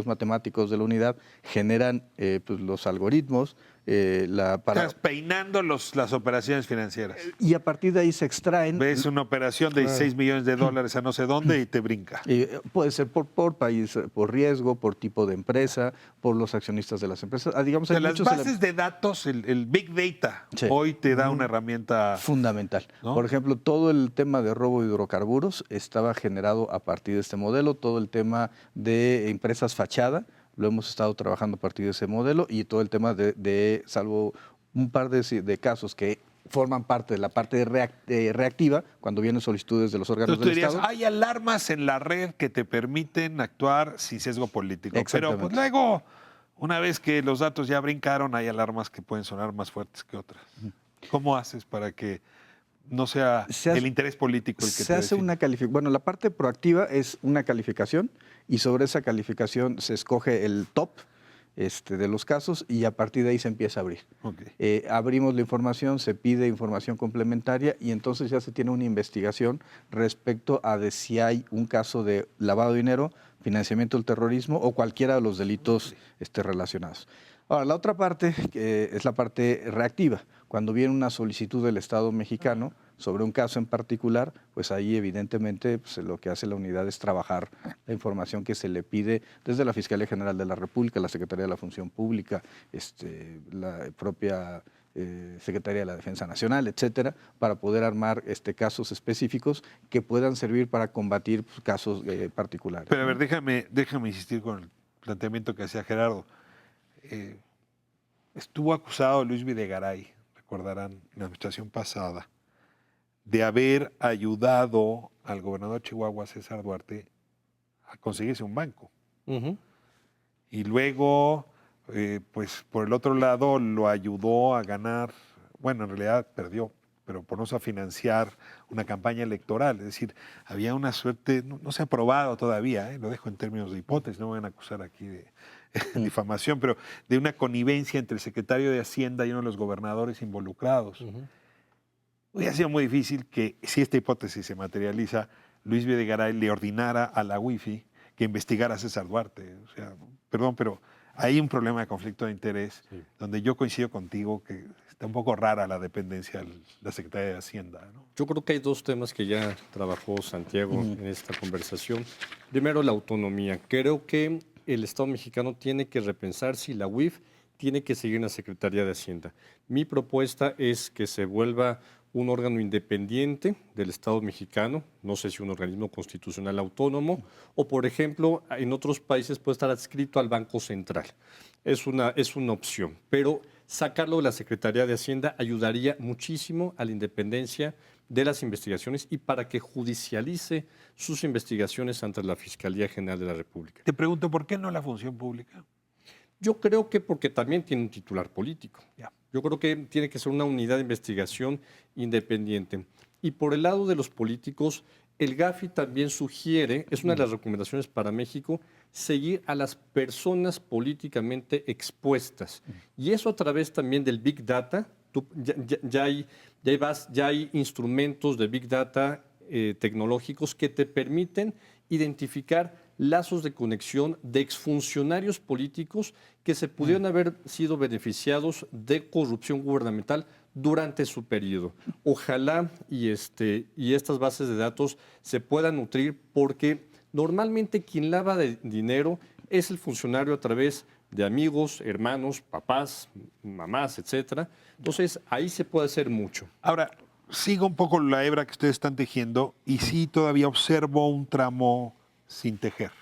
matemáticos de la unidad generan pues los algoritmos, Estás peinando las operaciones financieras. y a partir de ahí se extraen. Ves una operación de 16 millones de dólares a no sé dónde y te brinca. Puede ser por país, por riesgo, por tipo de empresa, por los accionistas de las empresas. Digamos, O sea, las bases de datos, el Big Data, sí, hoy te da una herramienta fundamental. ¿no? Por ejemplo, todo el tema de robo de hidrocarburos estaba generado a partir de este modelo, todo el tema de empresas fachada, lo hemos estado trabajando a partir de ese modelo y todo el tema salvo un par de casos que forman parte de la parte reactiva, cuando vienen solicitudes de los órganos Entonces, del Estado. hay alarmas en la red que te permiten actuar sin sesgo político. Pero Exactamente. pues luego, una vez que los datos ya brincaron, hay alarmas que pueden sonar más fuertes que otras. ¿Cómo haces para que no sea el interés político el que se hace una calificación? Bueno, la parte proactiva es una calificación y sobre esa calificación se escoge el top de los casos y a partir de ahí se empieza a abrir. Okay. Abrimos la información, se pide información complementaria y entonces ya se tiene una investigación respecto a de si hay un caso de lavado de dinero, financiamiento del terrorismo o cualquiera de los delitos relacionados. Ahora, la otra parte es la parte reactiva. Cuando viene una solicitud del Estado mexicano sobre un caso en particular, pues ahí evidentemente pues, lo que hace la unidad es trabajar la información que se le pide desde la Fiscalía General de la República, la Secretaría de la Función Pública, la propia Secretaría de la Defensa Nacional, etcétera, para poder armar casos específicos que puedan servir para combatir pues, casos particulares. Pero a ver, déjame insistir con el planteamiento que hacía Gerardo. Estuvo acusado Luis Videgaray, recordarán, en la administración pasada, de haber ayudado al gobernador de Chihuahua, César Duarte, a conseguirse un banco. Y luego, pues por el otro lado, lo ayudó a ganar, bueno, en realidad perdió, pero por no financiar una campaña electoral. Es decir, había una suerte, no se ha probado todavía, lo dejo en términos de hipótesis, no me van a acusar aquí de difamación, pero de una connivencia entre el secretario de Hacienda y uno de los gobernadores involucrados. Hubiera sido muy difícil que, si esta hipótesis se materializa, Luis Videgaray le ordinara a la UIFI que investigara a César Duarte. O sea, perdón, pero hay un problema de conflicto de interés donde yo coincido contigo que está un poco rara la dependencia de la Secretaría de Hacienda, ¿no? Yo creo que hay dos temas que ya trabajó Santiago en esta conversación. Primero, la autonomía. Creo que el Estado mexicano tiene que repensar si la UIF tiene que seguir en la Secretaría de Hacienda. Mi propuesta es que se vuelva un órgano independiente del Estado mexicano, no sé si un organismo constitucional autónomo, o por ejemplo, en otros países puede estar adscrito al Banco Central. Es una opción, pero sacarlo de la Secretaría de Hacienda ayudaría muchísimo a la independencia de las investigaciones y para que judicialice sus investigaciones ante la Fiscalía General de la República. Te pregunto, ¿por qué no la función pública? Yo creo que porque también tiene un titular político. Ya. Yo creo que tiene que ser una unidad de investigación independiente. Y por el lado de los políticos, el GAFI también sugiere, es una de las recomendaciones para México, seguir a las personas políticamente expuestas. Y eso a través también del Big Data. Ya hay instrumentos de Big Data tecnológicos que te permiten identificar lazos de conexión de exfuncionarios políticos que se pudieron haber sido beneficiados de corrupción gubernamental durante su periodo. Ojalá y estas bases de datos se puedan nutrir, porque normalmente quien lava de dinero es el funcionario a través de amigos, hermanos, papás, mamás, etcétera. Entonces, ahí se puede hacer mucho. Ahora, sigo un poco la hebra que ustedes están tejiendo y sí todavía observo un tramo sin tejer.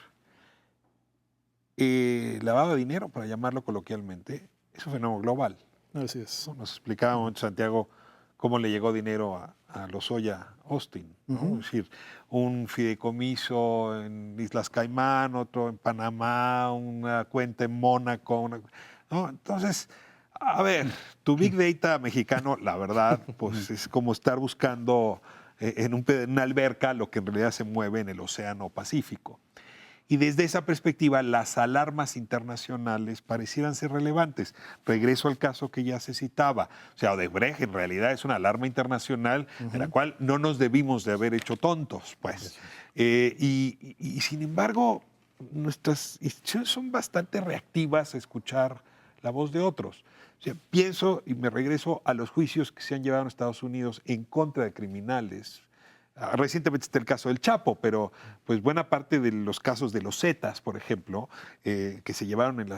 Lavado de dinero, para llamarlo coloquialmente, es un fenómeno global. Así es. Nos explicaba Santiago cómo le llegó dinero a Lozoya Austin, ¿no? Es decir, un fideicomiso en Islas Caimán, otro en Panamá, una cuenta en Mónaco, ¿no? Entonces, a ver, tu Big Data mexicano, la verdad, pues es como estar buscando en una alberca lo que en realidad se mueve en el Océano Pacífico. Y desde esa perspectiva, las alarmas internacionales parecieran ser relevantes. Regreso al caso que ya se citaba. O sea, Odebrecht en realidad es una alarma internacional de la cual no nos debimos de haber hecho tontos, pues. Y sin embargo, nuestras instituciones son bastante reactivas a escuchar la voz de otros. O sea, pienso y me regreso a los juicios que se han llevado en Estados Unidos en contra de criminales. Recientemente está el caso del Chapo, pero pues buena parte de los casos de los Zetas, por ejemplo, que se llevaron en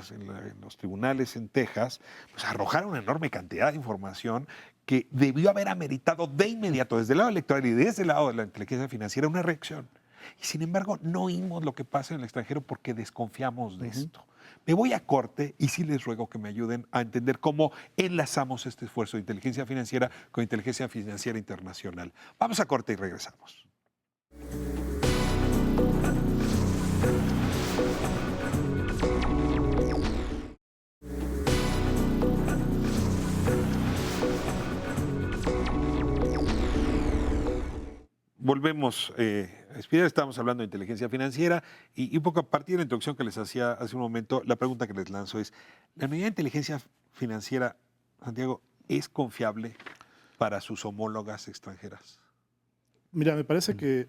los tribunales en Texas, pues arrojaron una enorme cantidad de información que debió haber ameritado de inmediato, desde el lado electoral y desde el lado de la inteligencia financiera, una reacción. Y sin embargo, no oímos lo que pasa en el extranjero porque desconfiamos de esto. Me voy a corte y sí les ruego que me ayuden a entender cómo enlazamos este esfuerzo de inteligencia financiera con inteligencia financiera internacional. Vamos a corte y regresamos. Volvemos a Espiral, estamos hablando de inteligencia financiera y un poco a partir de la introducción que les hacía hace un momento, la pregunta que les lanzo es, ¿la unidad de inteligencia financiera, Santiago, es confiable para sus homólogas extranjeras? Mira, me parece que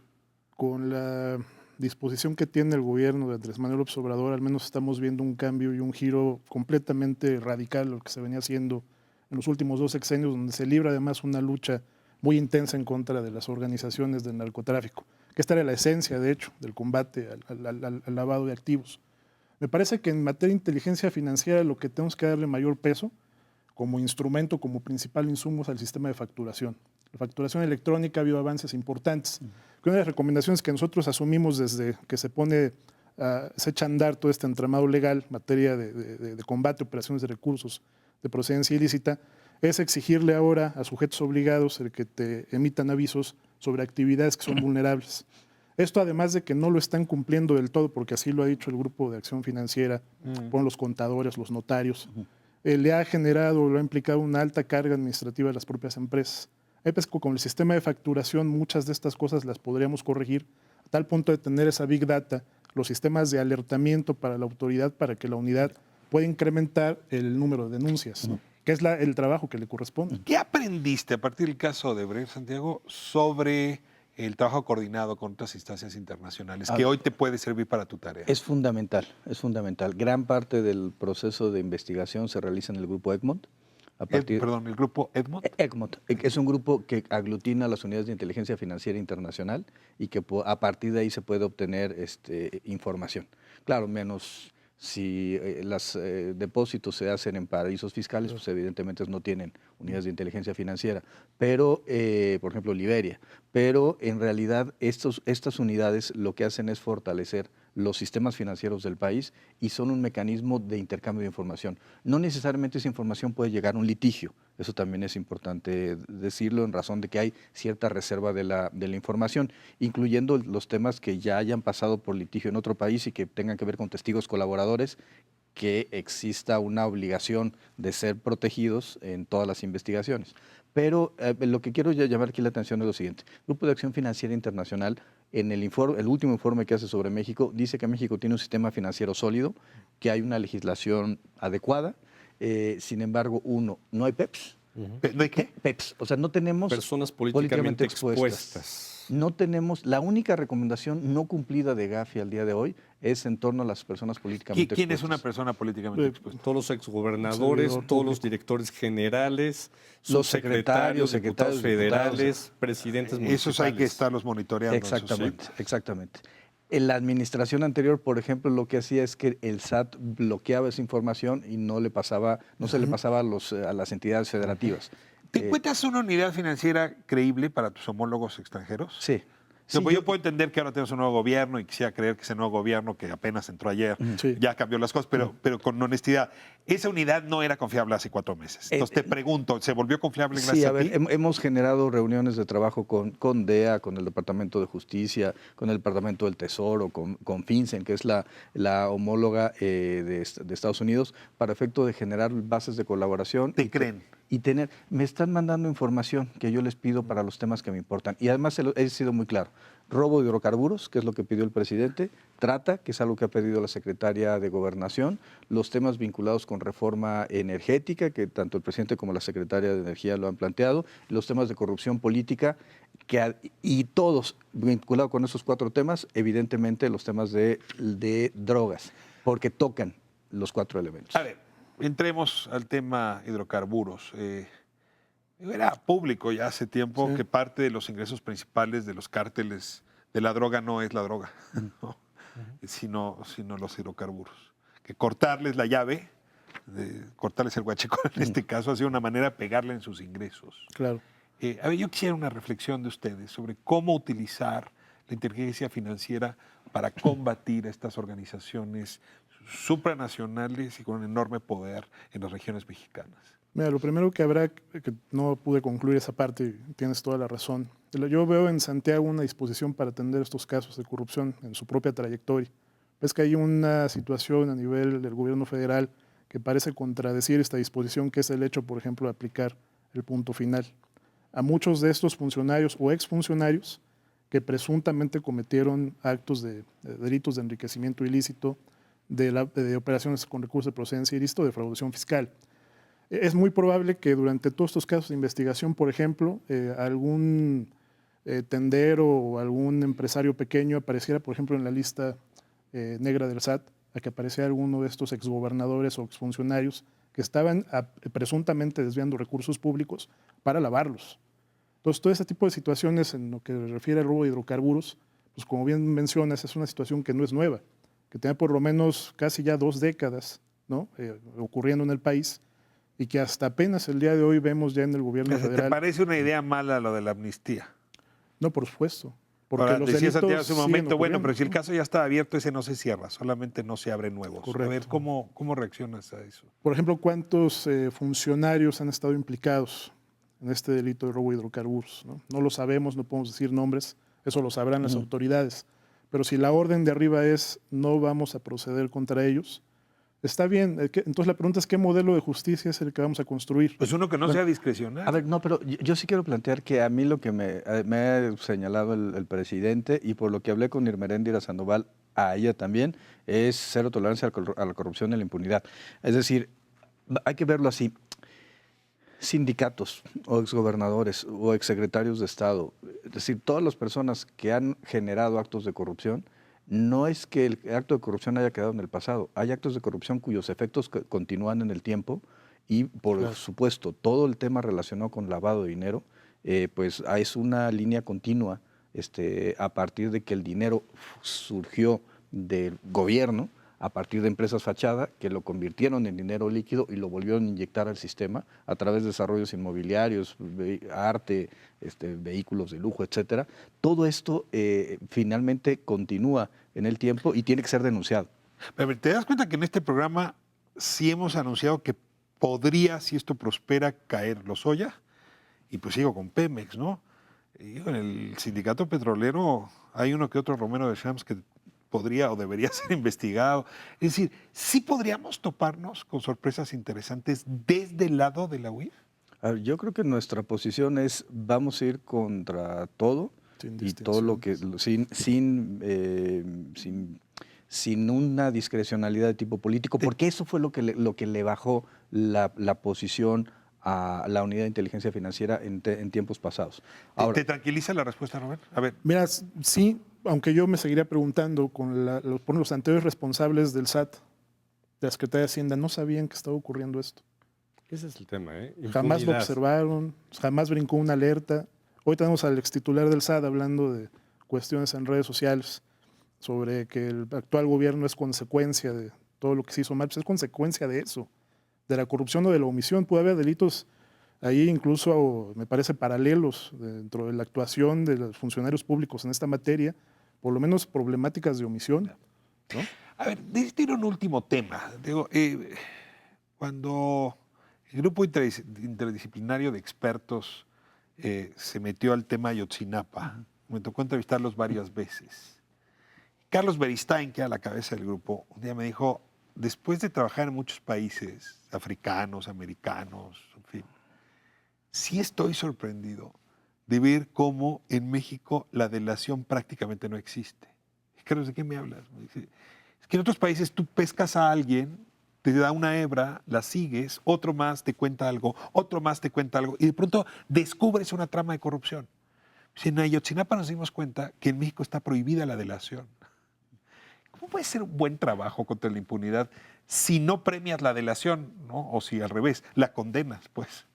con la disposición que tiene el gobierno de Andrés Manuel López Obrador, al menos estamos viendo un cambio y un giro completamente radical a lo que se venía haciendo en los últimos 2 sexenios, donde se libra además una lucha muy intensa en contra de las organizaciones del narcotráfico, que esta era la esencia, de hecho, del combate al lavado de activos. Me parece que en materia de inteligencia financiera lo que tenemos que darle mayor peso como instrumento, como principal insumo, es al sistema de facturación. La facturación electrónica ha habido avances importantes. Una de las recomendaciones que nosotros asumimos desde que se echa a andar todo este entramado legal en materia de combate a operaciones de recursos de procedencia ilícita, es exigirle ahora a sujetos obligados el que te emitan avisos sobre actividades que son vulnerables. Esto, además de que no lo están cumpliendo del todo, porque así lo ha dicho el Grupo de Acción Financiera, con los contadores, los notarios, le ha generado, lo ha implicado una alta carga administrativa de las propias empresas. Pues, con el sistema de facturación muchas de estas cosas las podríamos corregir a tal punto de tener esa Big Data, los sistemas de alertamiento para la autoridad, para que la unidad pueda incrementar el número de denuncias, que es el trabajo que le corresponde. ¿Qué aprendiste a partir del caso de Odebrecht, Santiago, sobre el trabajo coordinado con otras instancias internacionales que hoy te puede servir para tu tarea? Es fundamental, es fundamental. Gran parte del proceso de investigación se realiza en el grupo Egmont. ¿El grupo Egmont? Egmont es un grupo que aglutina las unidades de inteligencia financiera internacional y que a partir de ahí se puede obtener información. Claro, menos si los depósitos se hacen en paraísos fiscales, pues evidentemente no tienen unidades de inteligencia financiera, pero, por ejemplo, Liberia. Pero en realidad estas unidades lo que hacen es fortalecer los sistemas financieros del país y son un mecanismo de intercambio de información. No necesariamente esa información puede llegar a un litigio, eso también es importante decirlo en razón de que hay cierta reserva de la información, incluyendo los temas que ya hayan pasado por litigio en otro país y que tengan que ver con testigos colaboradores. que exista una obligación de ser protegidos en todas las investigaciones. Pero lo que quiero llamar aquí la atención es lo siguiente. El Grupo de Acción Financiera Internacional, en el último informe que hace sobre México, dice que México tiene un sistema financiero sólido, que hay una legislación adecuada. Sin embargo, no hay PEPs. ¿No hay qué? PEPs, o sea, no tenemos Personas políticamente expuestas. No tenemos, la única recomendación no cumplida de Gafi al día de hoy es en torno a las personas políticamente ¿Quién es expuestas. una persona políticamente expuesta? Todos los exgobernadores, todos los directores generales, Los subsecretarios, diputados secretarios, federales, presidentes municipales. Esos hay que estarlos monitoreando. Exactamente, exactamente. En la administración anterior, por ejemplo, lo que hacía es que el SAT bloqueaba esa información y no se le pasaba a las entidades federativas. ¿Te encuentras una unidad financiera creíble para tus homólogos extranjeros? Sí. No, Sí, pues yo puedo entender que ahora tenemos un nuevo gobierno y quisiera creer que ese nuevo gobierno, que apenas entró ayer, Sí. ya cambió las cosas, pero con honestidad, esa unidad no era confiable hace 4 meses. Entonces te pregunto, ¿se volvió confiable gracias Sí, a a ver, ti? hemos generado reuniones de trabajo con DEA, con el Departamento de Justicia, con el Departamento del Tesoro, con FinCEN, que es la homóloga de Estados Unidos, para efecto de generar bases de colaboración. ¿Te creen? Y me están mandando información que yo les pido para los temas que me importan. Y además he sido muy claro. Robo de hidrocarburos, que es lo que pidió el presidente, trata, que es algo que ha pedido la secretaria de Gobernación, los temas vinculados con reforma energética, que tanto el presidente como la secretaria de Energía lo han planteado, los temas de corrupción política, y todos vinculados con esos 4 temas, evidentemente los temas de drogas, porque tocan los 4 elementos. A ver, entremos al tema hidrocarburos. Era público ya hace tiempo que parte de los ingresos principales de los cárteles de la droga no es la droga, ¿no? sino los hidrocarburos. Que cortarles la llave, cortarles el huachicol en este caso, ha sido una manera de pegarle en sus ingresos. Claro. A ver, yo quisiera una reflexión de ustedes sobre cómo utilizar la inteligencia financiera para combatir a estas organizaciones supranacionales y con un enorme poder en las regiones mexicanas. Mira, lo primero que no pude concluir esa parte, tienes toda la razón. Yo veo en Santiago una disposición para atender estos casos de corrupción en su propia trayectoria. Ves que hay una situación a nivel del gobierno federal que parece contradecir esta disposición, que es el hecho, por ejemplo, de aplicar el punto final. A muchos de estos funcionarios o exfuncionarios que presuntamente cometieron actos de delitos de enriquecimiento ilícito, de operaciones con recursos de procedencia ilícito, de defraudación fiscal. Es muy probable que durante todos estos casos de investigación, por ejemplo, algún tendero o algún empresario pequeño apareciera, por ejemplo, en la lista negra del SAT, a que apareciera alguno de estos exgobernadores o exfuncionarios que estaban presuntamente desviando recursos públicos para lavarlos. Entonces, todo ese tipo de situaciones en lo que refiere al robo de hidrocarburos, pues como bien mencionas, es una situación que no es nueva, que tiene por lo menos casi ya 2 décadas, ¿no? Ocurriendo en el país, y que hasta apenas el día de hoy vemos ya en el gobierno federal. ¿Te parece una idea mala lo de la amnistía? No, por supuesto. Porque Ahora, los decías delitos hace un momento, bueno, pero si el ¿no? caso ya está abierto, ese no se cierra, solamente no se abren nuevos. Correcto. A ver, ¿cómo reaccionas a eso? Por ejemplo, ¿cuántos funcionarios han estado implicados en este delito de robo de hidrocarburos? ¿No? lo sabemos, no podemos decir nombres, eso lo sabrán las autoridades. Pero si la orden de arriba es no vamos a proceder contra ellos, está bien. Entonces la pregunta es ¿qué modelo de justicia es el que vamos a construir? Pues uno que no sea discrecional. A ver, no, pero yo sí quiero plantear que a mí lo que me ha señalado el presidente y por lo que hablé con Irmeréndira Sandoval, a ella también, es cero tolerancia a la corrupción y la impunidad. Es decir, hay que verlo así. Sindicatos o exgobernadores o exsecretarios de Estado, es decir, todas las personas que han generado actos de corrupción, no es que el acto de corrupción haya quedado en el pasado, hay actos de corrupción cuyos efectos continúan en el tiempo y, por supuesto, todo el tema relacionado con lavado de dinero, pues es una línea continua a partir de que el dinero surgió del gobierno, a partir de empresas fachada que lo convirtieron en dinero líquido y lo volvieron a inyectar al sistema a través de desarrollos inmobiliarios, arte, vehículos de lujo, etcétera. Todo esto finalmente continúa en el tiempo y tiene que ser denunciado. Pero ¿te das cuenta que en este programa sí hemos anunciado que podría, si esto prospera, caer Lozoya? Y pues sigo con Pemex, ¿no? Y en el sindicato petrolero hay uno que otro Romero de Champs que podría o debería ser investigado. Es decir, ¿sí podríamos toparnos con sorpresas interesantes desde el lado de la UIF? A ver, yo creo que nuestra posición es vamos a ir contra todo Sin y todo lo que sin una discrecionalidad de tipo político, porque eso fue lo que le bajó la posición a la unidad de inteligencia financiera en tiempos pasados. Ahora, ¿Te tranquiliza la respuesta, Rubén? A ver, Mira, sí, aunque yo me seguiría preguntando, por los anteriores responsables del SAT, de la Secretaría de Hacienda, no sabían que estaba ocurriendo esto. Ese es el tema, ¿eh? Jamás lo Impunidad. observaron, jamás brincó una alerta. Hoy tenemos al extitular del SAT hablando de cuestiones en redes sociales sobre que el actual gobierno es consecuencia de todo lo que se hizo mal. Pues es consecuencia de eso, de la corrupción o de la omisión. Puede haber delitos ahí incluso, me parece, paralelos dentro de la actuación de los funcionarios públicos en esta materia, por lo menos problemáticas de omisión, ¿no? A ver, tiene un último tema. Digo, cuando el grupo interdisciplinario de expertos se metió al tema Ayotzinapa, me tocó entrevistarlos varias veces. Carlos Beristain, que era la cabeza del grupo, un día me dijo, después de trabajar en muchos países africanos, americanos, en fin, sí estoy sorprendido de ver cómo en México la delación prácticamente no existe. Carlos, ¿de qué me hablas? Me dice, es que en otros países tú pescas a alguien, te da una hebra, la sigues, otro más te cuenta algo, otro más te cuenta algo, y de pronto descubres una trama de corrupción. Si en Ayotzinapa nos dimos cuenta que en México está prohibida la delación. ¿Cómo puede ser un buen trabajo contra la impunidad si no premias la delación, ¿no? O si al revés, la condenas, pues?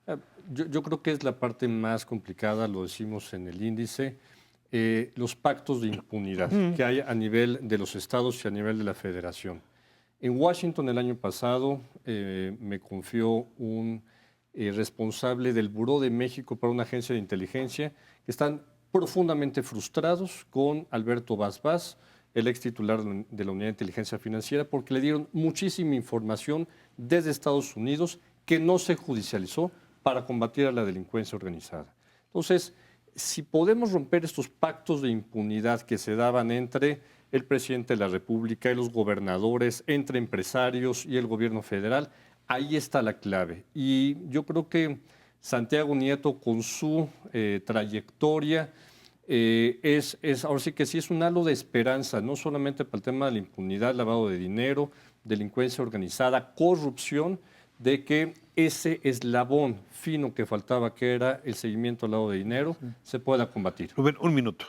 Yo creo que es la parte más complicada, lo decimos en el índice, los pactos de impunidad que hay a nivel de los estados y a nivel de la federación. En Washington el año pasado me confió un responsable del Buró de México para una agencia de inteligencia que están profundamente frustrados con Alberto Vaz, el ex titular de la Unidad de Inteligencia Financiera, porque le dieron muchísima información desde Estados Unidos que no se judicializó para combatir a la delincuencia organizada. Entonces, si podemos romper estos pactos de impunidad que se daban entre el presidente de la República y los gobernadores, entre empresarios y el gobierno federal, ahí está la clave. Y yo creo que Santiago Nieto, con su trayectoria, ahora sí que sí es un halo de esperanza, no solamente para el tema de la impunidad, lavado de dinero, delincuencia organizada, corrupción, de que ese eslabón fino que faltaba, que era el seguimiento al lavado de dinero, se pueda combatir. Rubén, un minuto.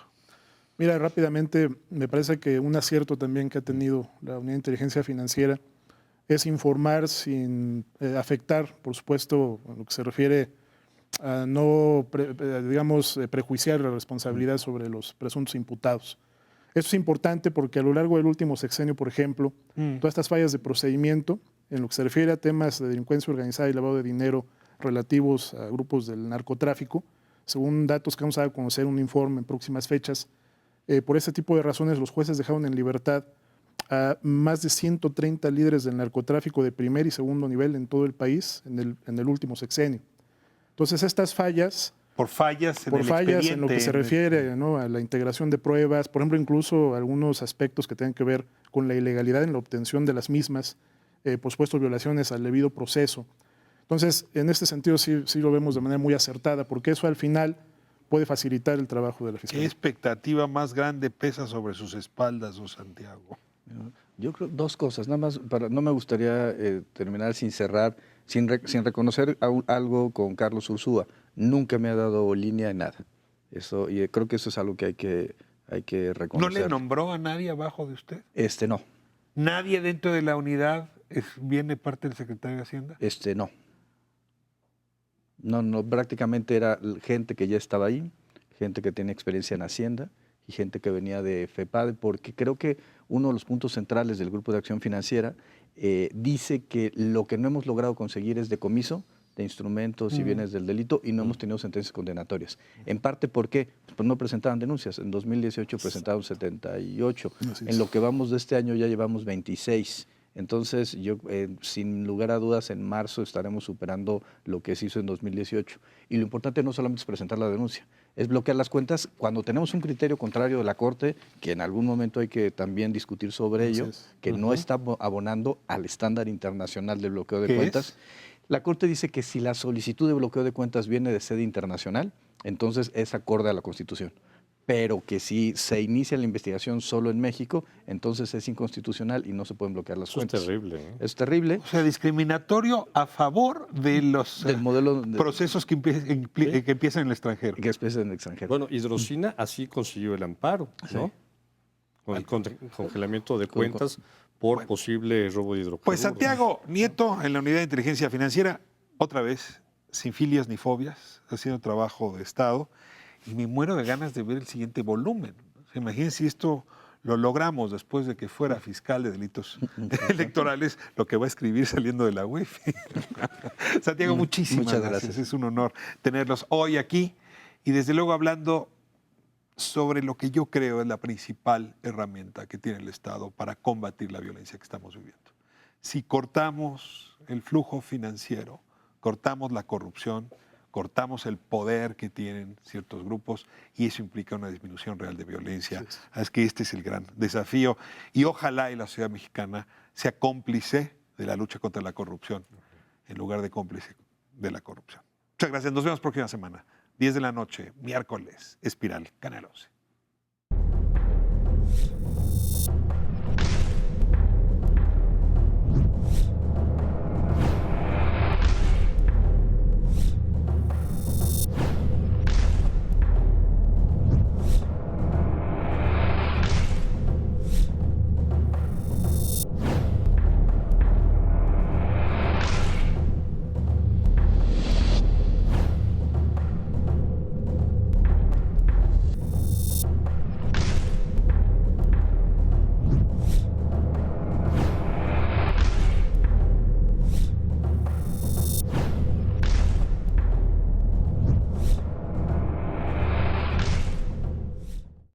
Mira, rápidamente, me parece que un acierto también que ha tenido la Unidad de Inteligencia Financiera es informar sin afectar, por supuesto, a lo que se refiere a no, prejuiciar la responsabilidad sobre los presuntos imputados. Eso es importante porque a lo largo del último sexenio, por ejemplo, todas estas fallas de procedimiento, en lo que se refiere a temas de delincuencia organizada y lavado de dinero relativos a grupos del narcotráfico, según datos que vamos a dar a conocer un informe en próximas fechas, por ese tipo de razones los jueces dejaron en libertad a más de 130 líderes del narcotráfico de primer y segundo nivel en todo el país en el último sexenio. Entonces estas fallas... Por fallas en en lo que se refiere, ¿no?, a la integración de pruebas, por ejemplo, incluso algunos aspectos que tengan que ver con la ilegalidad en la obtención de las mismas, por supuesto violaciones al debido proceso. Entonces, en este sentido sí lo vemos de manera muy acertada, porque eso al final puede facilitar el trabajo de la Fiscalía. ¿Qué expectativa más grande pesa sobre sus espaldas, don Santiago? yo creo dos cosas, nada más, no me gustaría terminar sin cerrar, sin reconocer algo con Carlos Ursúa. Nunca me ha dado línea en nada. Eso, y creo que eso es algo que hay que reconocer. ¿No le nombró a nadie abajo de usted? No. ¿Nadie dentro de la unidad viene parte del secretario de Hacienda? No. No, prácticamente era gente que ya estaba ahí, gente que tenía experiencia en Hacienda y gente que venía de FEPADE, porque creo que uno de los puntos centrales del Grupo de Acción Financiera dice que lo que no hemos logrado conseguir es decomiso de instrumentos y bienes del delito y no hemos tenido sentencias condenatorias. En parte, ¿por qué? Pues no presentaban denuncias. En 2018 presentaron 78. En lo que vamos de este año ya llevamos 26. Entonces, yo, sin lugar a dudas, en marzo estaremos superando lo que se hizo en 2018. Y lo importante no solamente es presentar la denuncia, es bloquear las cuentas cuando tenemos un criterio contrario de la Corte, que en algún momento hay que también discutir sobre ello, que no está abonando al estándar internacional de bloqueo de ¿Qué cuentas. es? La Corte dice que si la solicitud de bloqueo de cuentas viene de sede internacional, entonces es acorde a la Constitución. Pero que si se inicia la investigación solo en México, entonces es inconstitucional y no se pueden bloquear las Eso es cuentas. terrible, ¿eh? Es terrible. O sea, discriminatorio a favor de los Del modelo de, procesos que empiezan en el extranjero. que es en el extranjero. Bueno, Hidrocina así consiguió el amparo, ¿no? Con el congelamiento de cuentas por posible robo de hidrocarburos. Pues Santiago Nieto, en la Unidad de Inteligencia Financiera, otra vez, sin filias ni fobias, haciendo trabajo de Estado, y me muero de ganas de ver el siguiente volumen. O sea, imagínense si esto lo logramos después de que fuera fiscal de delitos electorales, lo que va a escribir saliendo de la UEF. Santiago, muchísimas Muchas gracias. gracias. Es un honor tenerlos hoy aquí y desde luego hablando sobre lo que yo creo es la principal herramienta que tiene el Estado para combatir la violencia que estamos viviendo. Si cortamos el flujo financiero, cortamos la corrupción, cortamos el poder que tienen ciertos grupos y eso implica una disminución real de violencia. Es que este es el gran desafío y ojalá y la sociedad mexicana sea cómplice de la lucha contra la corrupción en lugar de cómplice de la corrupción. Muchas gracias. Nos vemos próxima semana. 10 de la noche, miércoles, Espiral, Canal 11.